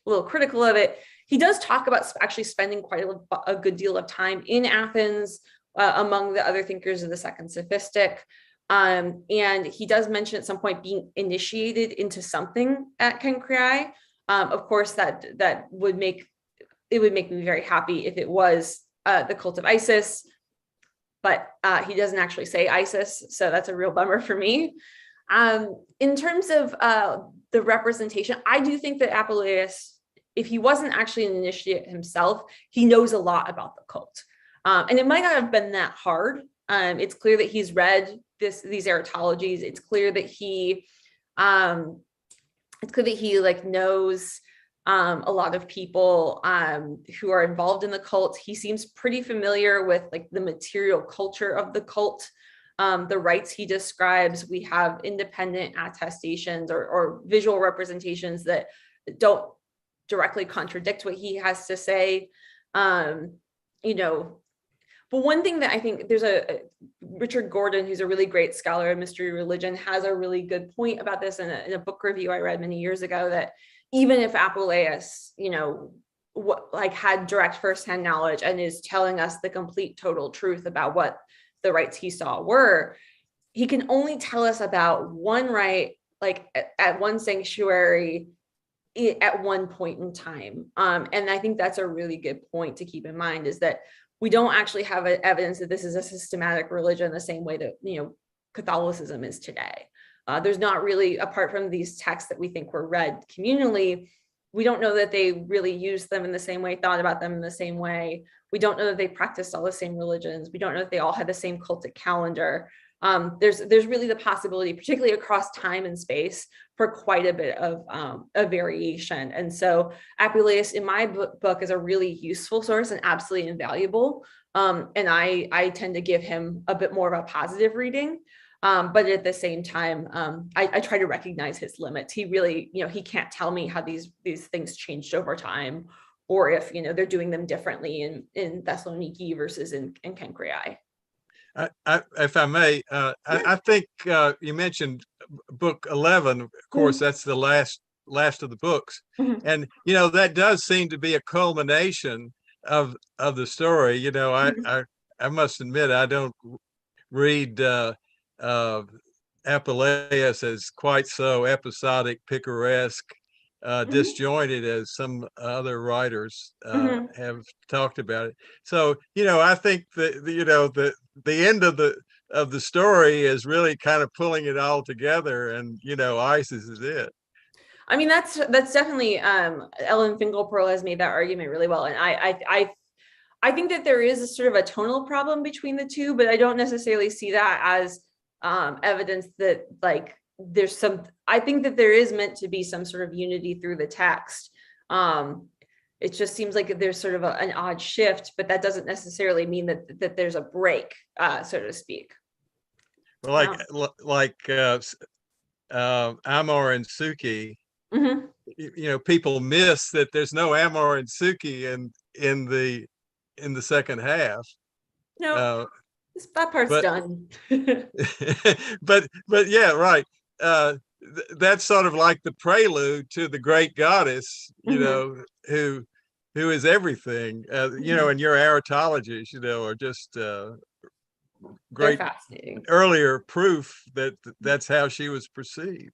little critical of it. He does talk about actually spending quite a good deal of time in Athens among the other thinkers of the Second Sophistic. And he does mention at some point being initiated into something at Kenkrei. Of course, that would make me very happy if it was the cult of Isis, but he doesn't actually say Isis, so that's a real bummer for me. In terms of the representation, I do think that Apuleius, if he wasn't actually an initiate himself, he knows a lot about the cult. And it might not have been that hard. It's clear that he's read these eratologies. It's clear that he like knows a lot of people who are involved in the cult. He seems pretty familiar with like the material culture of the cult. The rites he describes, we have independent attestations or visual representations that don't directly contradict what he has to say. But one thing that I think there's Richard Gordon, who's a really great scholar of mystery religion, has a really good point about this in a book review I read many years ago, that even if Apuleius, had direct firsthand knowledge and is telling us the complete total truth about what the rites he saw were, he can only tell us about one rite, like at one sanctuary at one point in time. And I think that's a really good point to keep in mind, is that we don't actually have evidence that this is a systematic religion the same way that, Catholicism is today. There's not really, apart from these texts that we think were read communally, we don't know that they really used them in the same way, thought about them in the same way. We don't know that they practiced all the same religions. We don't know that they all had the same cultic calendar. There's really the possibility, particularly across time and space, for quite a bit of a variation. And so Apuleius in my book is a really useful source and absolutely invaluable. And I tend to give him a bit more of a positive reading. But at the same time, I try to recognize his limits. He really, he can't tell me how these things changed over time, or if, they're doing them differently in Thessaloniki versus in Kenkrei. If I may, I think you mentioned book 11. Of course, that's the last of the books, and that does seem to be a culmination of the story. I must admit I don't read Apuleius as quite so episodic, picaresque, disjointed as some other writers have talked about it. So I think that the end of the story is really kind of pulling it all together, and Isis is it. I mean, that's definitely Ellen Finkelpearl has made that argument really well, and I think that there is a sort of a tonal problem between the two, but I don't necessarily see that as evidence that like there's some. I think that there is meant to be some sort of unity through the text. It just seems like there's sort of an odd shift, but that doesn't necessarily mean that there's a break, so to speak. Well, like Amor and Suki, people miss that there's no Amor and Suki in the second half. No. That part's But done. but yeah, right. That's sort of like the prelude to the great goddess, who is everything. And your aratologies, are just They're great fascinating. earlier proof that that's how she was perceived.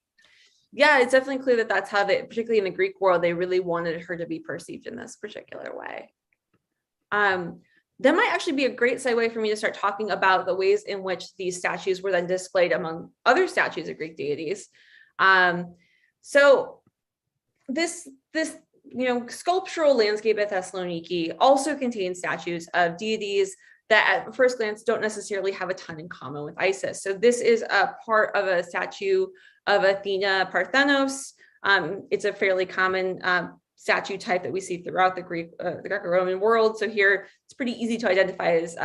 Yeah, it's definitely clear that that's how they, particularly in the Greek world, they really wanted her to be perceived in this particular way. That might actually be a great segue for me to start talking about the ways in which these statues were then displayed among other statues of Greek deities. So this sculptural landscape at Thessaloniki also contains statues of deities that at first glance don't necessarily have a ton in common with Isis. So this is a part of a statue of Athena Parthenos. It's a fairly common statue type that we see throughout the Greco-Roman world. So here it's pretty easy to identify as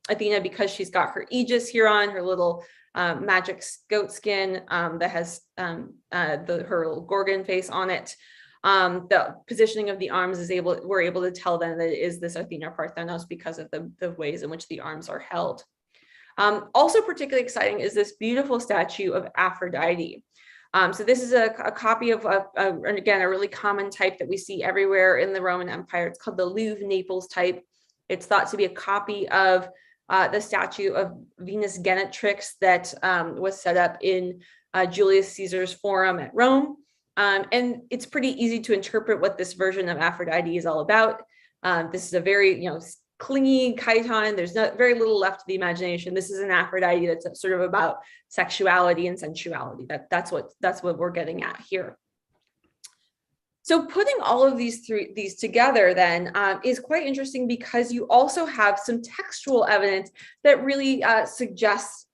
Athena because she's got her aegis here on, her little magic goat skin that has her little gorgon face on it. The positioning of the arms we're able to tell then that it is this Athena Parthenos because of the ways in which the arms are held. Also particularly exciting is this beautiful statue of Aphrodite. So this is a copy of, again, a really common type that we see everywhere in the Roman Empire. It's called the Louvre Naples type. It's thought to be a copy of the statue of Venus Genetrix that was set up in Julius Caesar's Forum at Rome. And it's pretty easy to interpret what this version of Aphrodite is all about. This is a very, clingy chiton. There's very little left to the imagination. This is an Aphrodite that's sort of about sexuality and sensuality. That's what we're getting at here. So putting all of these together then is quite interesting because you also have some textual evidence that really suggests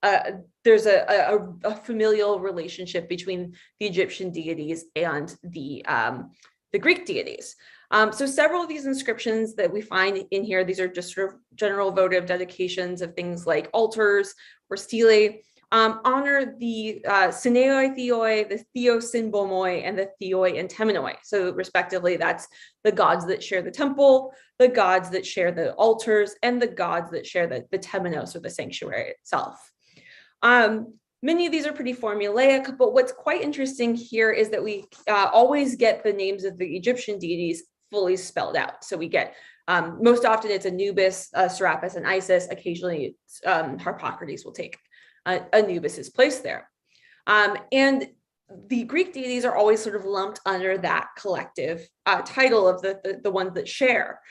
there's a familial relationship between the Egyptian deities and the Greek deities. So several of these inscriptions that we find in here, these are just sort of general votive dedications of things like altars or stelae, honor the Syneoi Theoi, the Theosynbomoi, and the Theoi and Temenoi. So respectively, that's the gods that share the temple, the gods that share the altars, and the gods that share the temenos or the sanctuary itself. Many of these are pretty formulaic, but what's quite interesting here is that we always get the names of the Egyptian deities fully spelled out. So we get, most often it's Anubis, Serapis, and Isis. Occasionally Harpocrates will take Anubis's place there. And the Greek deities are always sort of lumped under that collective title of the ones that share.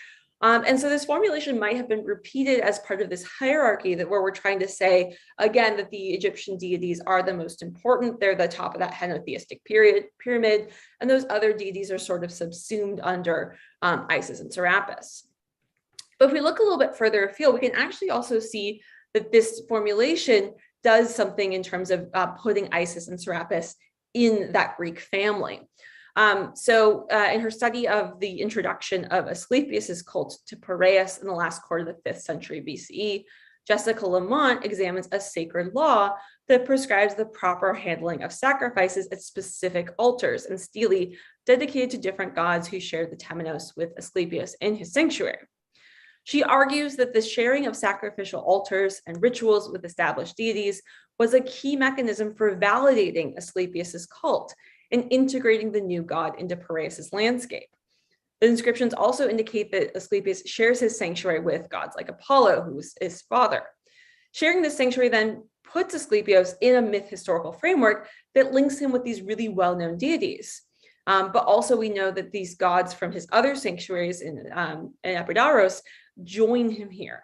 And so this formulation might have been repeated as part of this hierarchy where we're trying to say, again, that the Egyptian deities are the most important. They're the top of that henotheistic pyramid, and those other deities are sort of subsumed under Isis and Serapis. But if we look a little bit further afield, we can actually also see that this formulation does something in terms of putting Isis and Serapis in that Greek family. So in her study of the introduction of Asclepius's cult to Piraeus in the last quarter of the 5th century BCE, Jessica Lamont examines a sacred law that prescribes the proper handling of sacrifices at specific altars and stelae dedicated to different gods who shared the temenos with Asclepius in his sanctuary. She argues that the sharing of sacrificial altars and rituals with established deities was a key mechanism for validating Asclepius's cult and integrating the new god into Piraeus's landscape. The inscriptions also indicate that Asclepius shares his sanctuary with gods like Apollo, who's his father. Sharing this sanctuary then puts Asclepius in a myth historical framework that links him with these really well-known deities. But also we know that these gods from his other sanctuaries in Epidaurus join him here.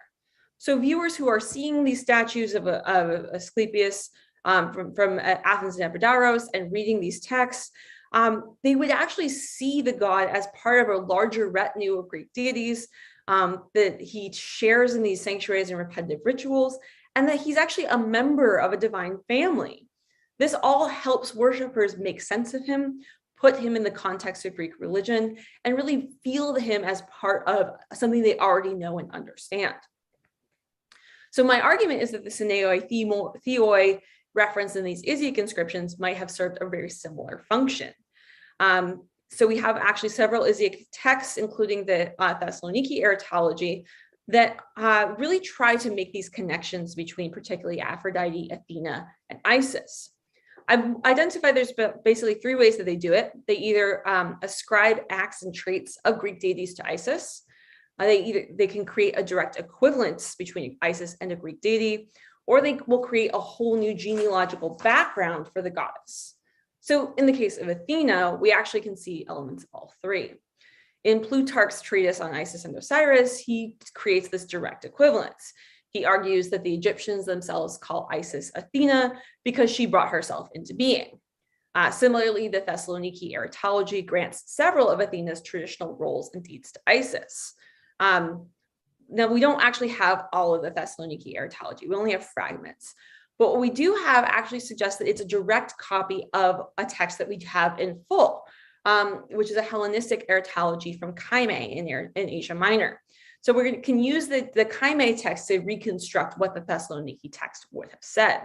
So viewers who are seeing these statues of Asclepius from Athens and Epidaurus and reading these texts, they would actually see the god as part of a larger retinue of Greek deities that he shares in these sanctuaries and repetitive rituals, and that he's actually a member of a divine family. This all helps worshipers make sense of him, put him in the context of Greek religion, and really feel him as part of something they already know and understand. So my argument is that the Syneoi Theoi referenced in these Isiac inscriptions might have served a very similar function. So we have actually several Isiac texts, including the Thessaloniki Eratology, that really try to make these connections between particularly Aphrodite, Athena, and Isis. I've identified there's basically three ways that they do it. They either ascribe acts and traits of Greek deities to Isis. They can create a direct equivalence between Isis and a Greek deity, or they will create a whole new genealogical background for the goddess. So in the case of Athena, we actually can see elements of all three. In Plutarch's treatise on Isis and Osiris, he creates this direct equivalence. He argues that the Egyptians themselves call Isis Athena because she brought herself into being. Similarly, the Thessaloniki Eratology grants several of Athena's traditional roles and deeds to Isis. Now, we don't actually have all of the Thessaloniki Eratology. We only have fragments. But what we do have actually suggests that it's a direct copy of a text that we have in full, which is a Hellenistic Eratology from Kyme in Asia Minor. So we can use the Kyme text to reconstruct what the Thessaloniki text would have said.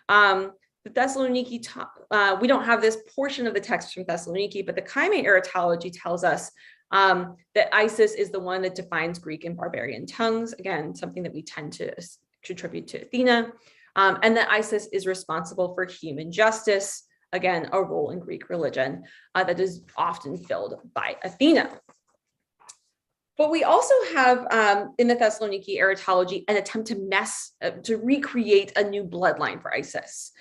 The Thessaloniki, we don't have this portion of the text from Thessaloniki, but the Kyme Eratology tells us that Isis is the one that defines Greek and barbarian tongues. Again, something that we tend to attribute to Athena. And that Isis is responsible for human justice. Again, a role in Greek religion that is often filled by Athena. But we also have in the Thessaloniki Eratology an attempt to recreate a new bloodline for Isis.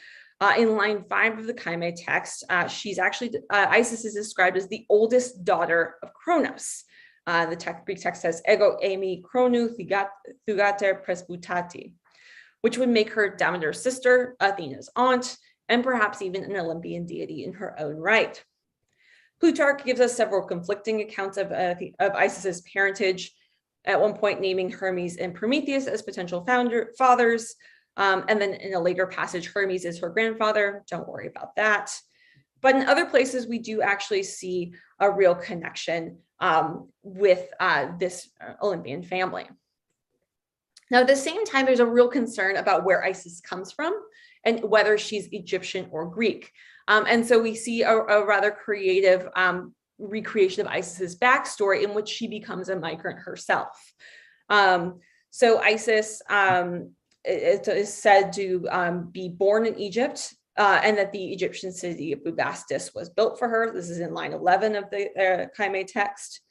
In line 5 of the Kyme text, Isis is described as the oldest daughter of Kronos. The Greek text says, ego emi Kronu thugater presbutati, which would make her Demeter's sister, Athena's aunt, and perhaps even an Olympian deity in her own right. Plutarch gives us several conflicting accounts of Isis's parentage, at one point naming Hermes and Prometheus as potential fathers, and then in a later passage, Hermes is her grandfather. Don't worry about that. But in other places, we do actually see a real connection with this Olympian family. Now, at the same time, there's a real concern about where Isis comes from and whether she's Egyptian or Greek. And so we see a rather creative recreation of Isis's backstory in which she becomes a migrant herself. So Isis is said to be born in Egypt and that the Egyptian city of Bubastis was built for her. This is in line 11 of the Kyme text.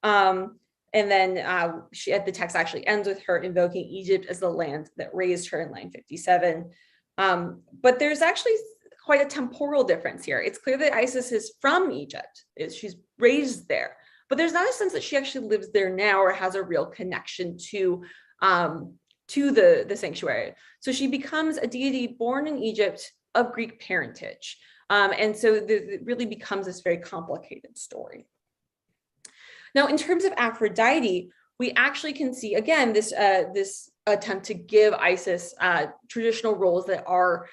And then the text actually ends with her invoking Egypt as the land that raised her in line 57. But there's actually quite a temporal difference here. It's clear that Isis is from Egypt, she's raised there, but there's not a sense that she actually lives there now or has a real connection to the sanctuary. So she becomes a deity born in Egypt of Greek parentage. And so it really becomes this very complicated story. Now, in terms of Aphrodite, we actually can see, again, this attempt to give Isis traditional roles that are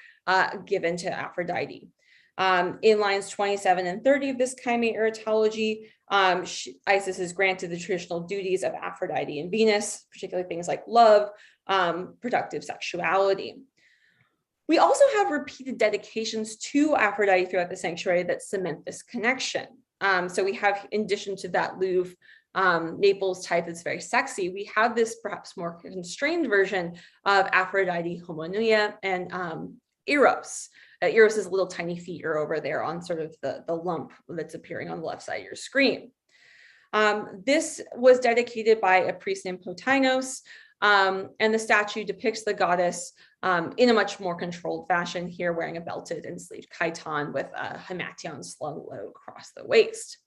given to Aphrodite. In lines 27 and 30 of this Kyme Eratology, Isis is granted the traditional duties of Aphrodite and Venus, particularly things like love, productive sexuality. We also have repeated dedications to Aphrodite throughout the sanctuary that cement this connection. So we have, in addition to that Louvre Naples type that's very sexy, we have this perhaps more constrained version of Aphrodite, Homonuia, and Eros. Eros's little tiny feet are over there on sort of the lump that's appearing on the left side of your screen. This was dedicated by a priest named Plotinos, and the statue depicts the goddess in a much more controlled fashion here, wearing a belted and sleeved chiton with a himation slung low across the waist.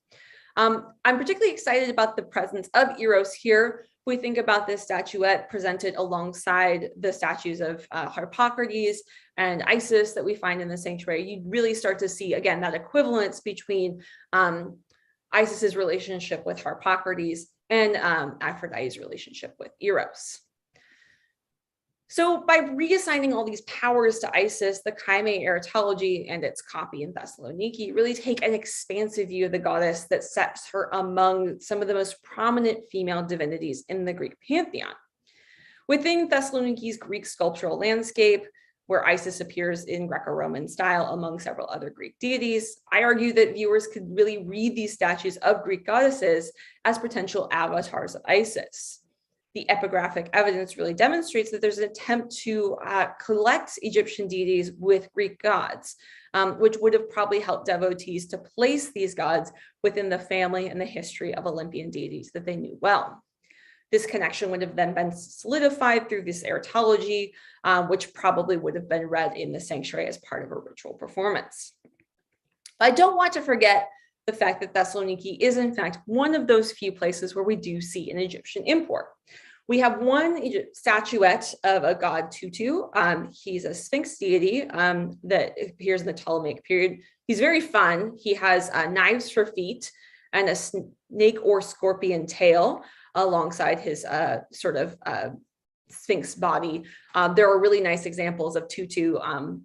I'm particularly excited about the presence of Eros here. If we think about this statuette presented alongside the statues of Harpocrates and Isis that we find in the sanctuary, you really start to see, again, that equivalence between Isis's relationship with Harpocrates and Aphrodite's relationship with Eros. So by reassigning all these powers to Isis, the Kyme Eratology and its copy in Thessaloniki really take an expansive view of the goddess that sets her among some of the most prominent female divinities in the Greek pantheon. Within Thessaloniki's Greek sculptural landscape, where Isis appears in Greco-Roman style among several other Greek deities, I argue that viewers could really read these statues of Greek goddesses as potential avatars of Isis. the epigraphic evidence really demonstrates that there's an attempt to collect Egyptian deities with Greek gods, which would have probably helped devotees to place these gods within the family and the history of Olympian deities that they knew well. This connection would have then been solidified through this erotology, which probably would have been read in the sanctuary as part of a ritual performance. I don't want to forget the fact that Thessaloniki is in fact one of those few places where we do see an Egyptian import. We have one statuette of a god Tutu. He's a Sphinx deity that appears in the Ptolemaic period. He's very fun. He has knives for feet and a snake or scorpion tail alongside his Sphinx body. There are really nice examples of Tutu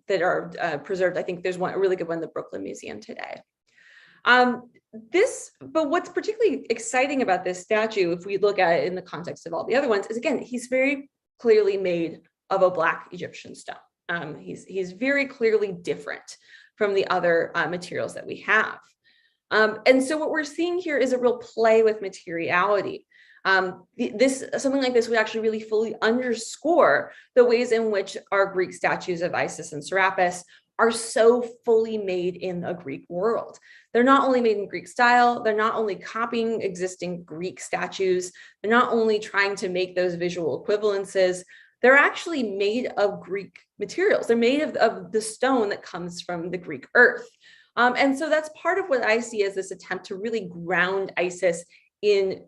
that are preserved. I think there's a really good one in the Brooklyn Museum today. But what's particularly exciting about this statue, if we look at it in the context of all the other ones, is again, he's very clearly made of a Black Egyptian stone. He's very clearly different from the other materials that we have. And so what we're seeing here is a real play with materiality. Something like this would actually really fully underscore the ways in which our Greek statues of Isis and Serapis are so fully made in a Greek world. They're not only made in Greek style, they're not only copying existing Greek statues, they're not only trying to make those visual equivalences, they're actually made of Greek materials. They're made of the stone that comes from the Greek earth. And so that's part of what I see as this attempt to really ground Isis in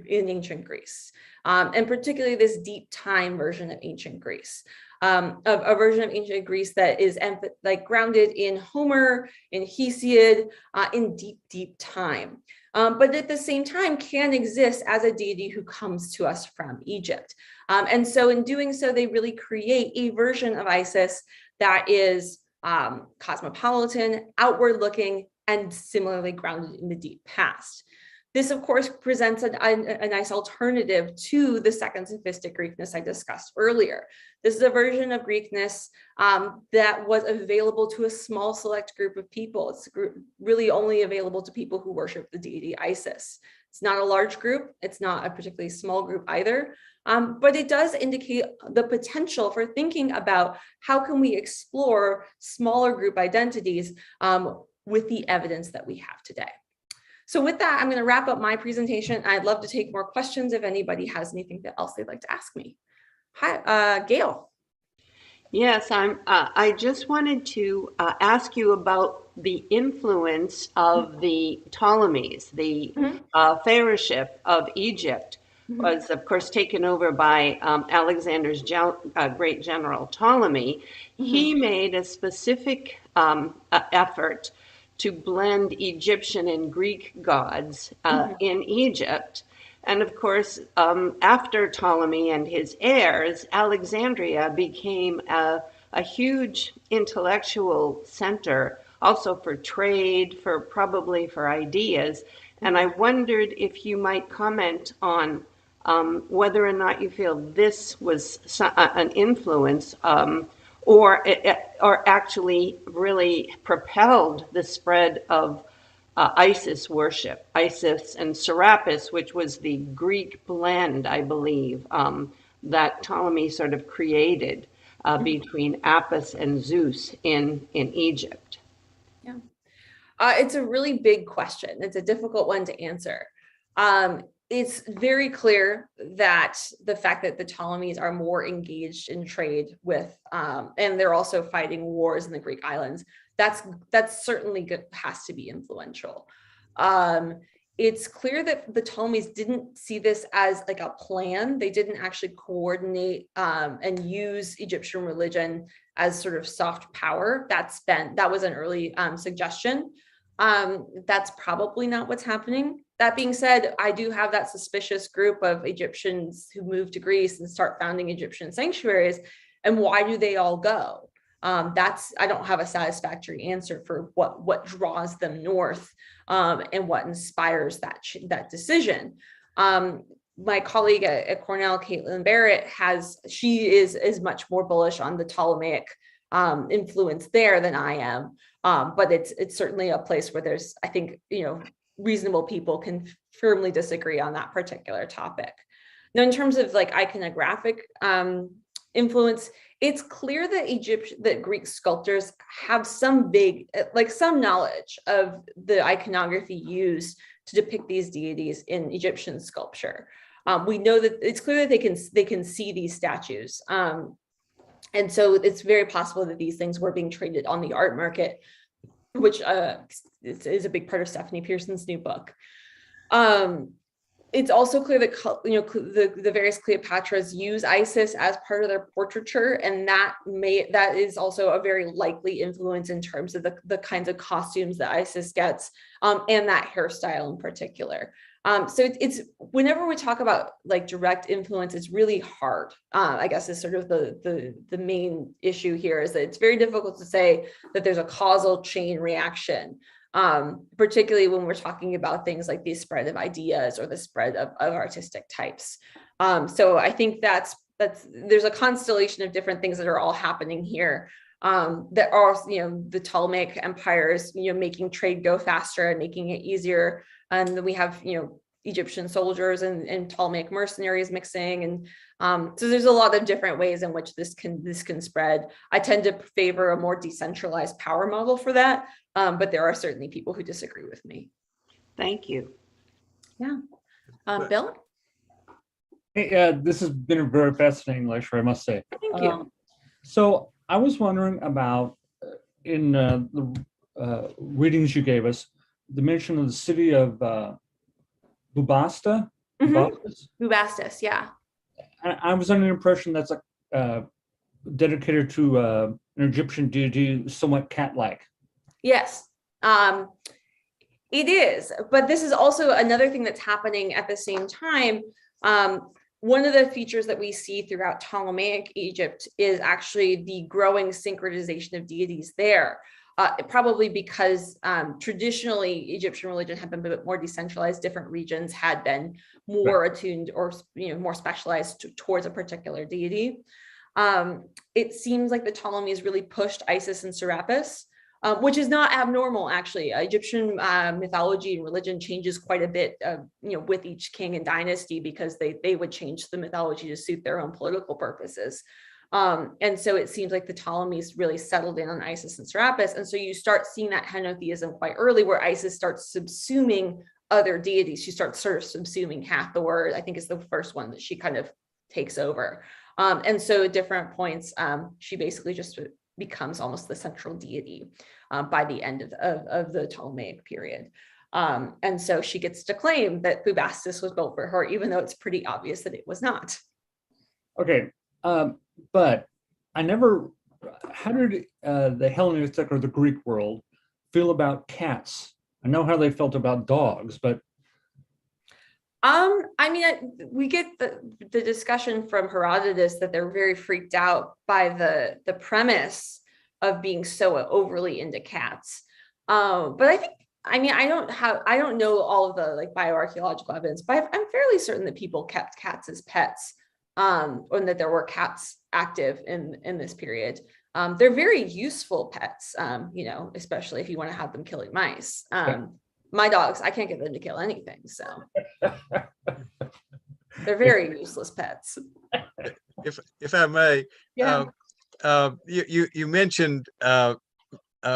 ancient Greece, and particularly this deep time version of ancient Greece. A version of ancient Greece that is grounded in Homer, in Hesiod, in deep, deep time. But at the same time can exist as a deity who comes to us from Egypt. And so in doing so, they really create a version of Isis that is cosmopolitan, outward looking, and similarly grounded in the deep past. This, of course, presents a nice alternative to the second sophistic Greekness I discussed earlier. This is a version of Greekness that was available to a small select group of people. It's really only available to people who worship the deity Isis. It's not a large group. It's not a particularly small group either. But it does indicate the potential for thinking about how can we explore smaller group identities with the evidence that we have today. So with that, I'm going to wrap up my presentation. I'd love to take more questions if anybody has anything else they'd like to ask me. Hi, Gail. Yes, I just wanted to ask you about the influence of the Ptolemies. The pharaohship of Egypt was, of course, taken over by Alexander's great general Ptolemy. He made a specific effort to blend Egyptian and Greek gods in Egypt. And of course, after Ptolemy and his heirs, Alexandria became a huge intellectual center, also for trade, probably for ideas. And I wondered if you might comment on whether or not you feel this was an influence or actually really propelled the spread of Isis worship, Isis and Serapis, which was the Greek blend, I believe, that Ptolemy sort of created between Apis and Zeus in Egypt. Yeah, it's a really big question. It's a difficult one to answer. It's very clear that the fact that the Ptolemies are more engaged in trade with, and they're also fighting wars in the Greek islands, that's certainly good, has to be influential. It's clear that the Ptolemies didn't see this as like a plan. They didn't actually coordinate and use Egyptian religion as sort of soft power. That was an early suggestion. That's probably not what's happening. That being said, I do have that suspicious group of Egyptians who move to Greece and start founding Egyptian sanctuaries. And why do they all go? I don't have a satisfactory answer for what draws them north and what inspires that decision. My colleague at Cornell, Caitlin Barrett, she is much more bullish on the Ptolemaic influence there than I am. But it's certainly a place where there's, I think, reasonable people can firmly disagree on that particular topic. Now, in terms of like iconographic influence, it's clear that Greek sculptors have some some knowledge of the iconography used to depict these deities in Egyptian sculpture. We know that it's clear that they can see these statues. And so it's very possible that these things were being traded on the art market, which is a big part of Stephanie Pearson's new book. It's also clear that the various Cleopatras use Isis as part of their portraiture, and that is also a very likely influence in terms of the kinds of costumes that Isis gets, and that hairstyle in particular. So it's whenever we talk about like direct influence, it's really hard. I guess is sort of the main issue here, is that it's very difficult to say that there's a causal chain reaction. Particularly when we're talking about things like the spread of ideas or the spread of artistic types. So I think there's a constellation of different things that are all happening here, that are, the Ptolemaic empires, making trade go faster and making it easier. And then we have, Egyptian soldiers and Ptolemaic mercenaries mixing. And so there's a lot of different ways in which this can spread. I tend to favor a more decentralized power model for that. But there are certainly people who disagree with me. Thank you. Yeah. Bill? Hey, this has been a very fascinating lecture, I must say. Thank you. So I was wondering about, in the readings you gave us, the mention of the city of Bubastis. Bubastis, yeah. I was under the impression that's dedicated to an Egyptian deity, somewhat cat-like. Yes, it is. But this is also another thing that's happening at the same time. One of the features that we see throughout Ptolemaic Egypt is actually the growing synchronization of deities there. Probably because traditionally Egyptian religion had been a bit more decentralized. Different regions had been more attuned or more specialized towards a particular deity. It seems like the Ptolemies really pushed Isis and Serapis, which is not abnormal, actually. Egyptian mythology and religion changes quite a bit, with each king and dynasty, because they would change the mythology to suit their own political purposes. And so it seems like the Ptolemies really settled in on Isis and Serapis. And so you start seeing that henotheism quite early, where Isis starts subsuming other deities. She starts sort of subsuming Hathor, I think is the first one that she kind of takes over. And so at different points, she basically just becomes almost the central deity by the end of the Ptolemaic period. And so she gets to claim that Bubastis was built for her, even though it's pretty obvious that it was not. Okay. But how did the Hellenistic or the Greek world feel about cats? I know how they felt about dogs, but we get the discussion from Herodotus that they're very freaked out by the premise of being so overly into cats. But I don't know all of the bioarchaeological evidence, but I'm fairly certain that people kept cats as pets, and that there were cats active in this period. They're very useful pets, especially if you want to have them killing mice. My dogs, I can't get them to kill anything, so they're very useless pets. If I may, Yeah. You mentioned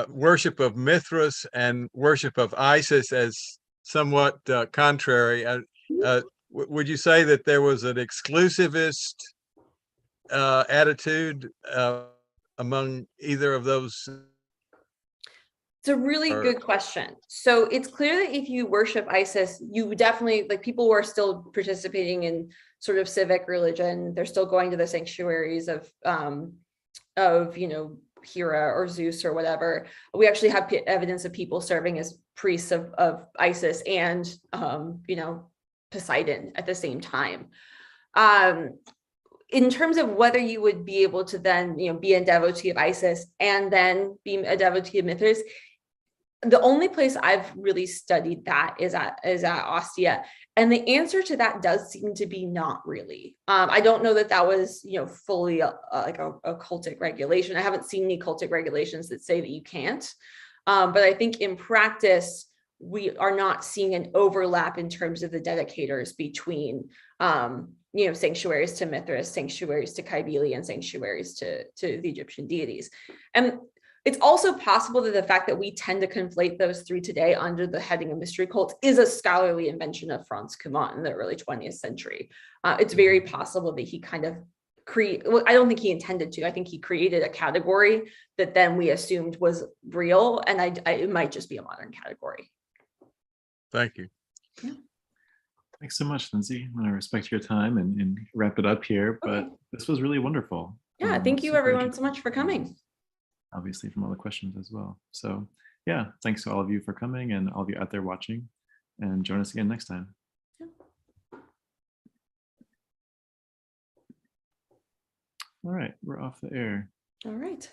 worship of Mithras and worship of Isis as somewhat contrary. Would you say that there was an exclusivist attitude among either of those? It's a really good question. So it's clear that if you worship Isis, you definitely, people who are still participating in sort of civic religion, they're still going to the sanctuaries of Hera or Zeus or whatever. We actually have evidence of people serving as priests of Isis and Poseidon at the same time. In terms of whether you would be able to then be a devotee of Isis and then be a devotee of Mithras, the only place I've really studied that is at Ostia, and the answer to that does seem to be not really. I don't know that was fully a cultic regulation. I haven't seen any cultic regulations that say that you can't, but I think in practice we are not seeing an overlap in terms of the dedicators between sanctuaries to Mithras, sanctuaries to Cybele, and sanctuaries to the Egyptian deities. And it's also possible that the fact that we tend to conflate those three today under the heading of mystery cults is a scholarly invention of Franz Cumont in the early 20th century. It's very possible that he kind of well, I don't think he intended to. I think he created a category that then we assumed was real, and it might just be a modern category. Thank you. Yeah. Thanks so much, Lindsey. I want to respect your time and wrap it up here, but this was really wonderful. Yeah, thank you super everyone so much for coming. Obviously from all the questions as well. So yeah, thanks to all of you for coming and all of you out there watching, and join us again next time. All right, we're off the air. All right.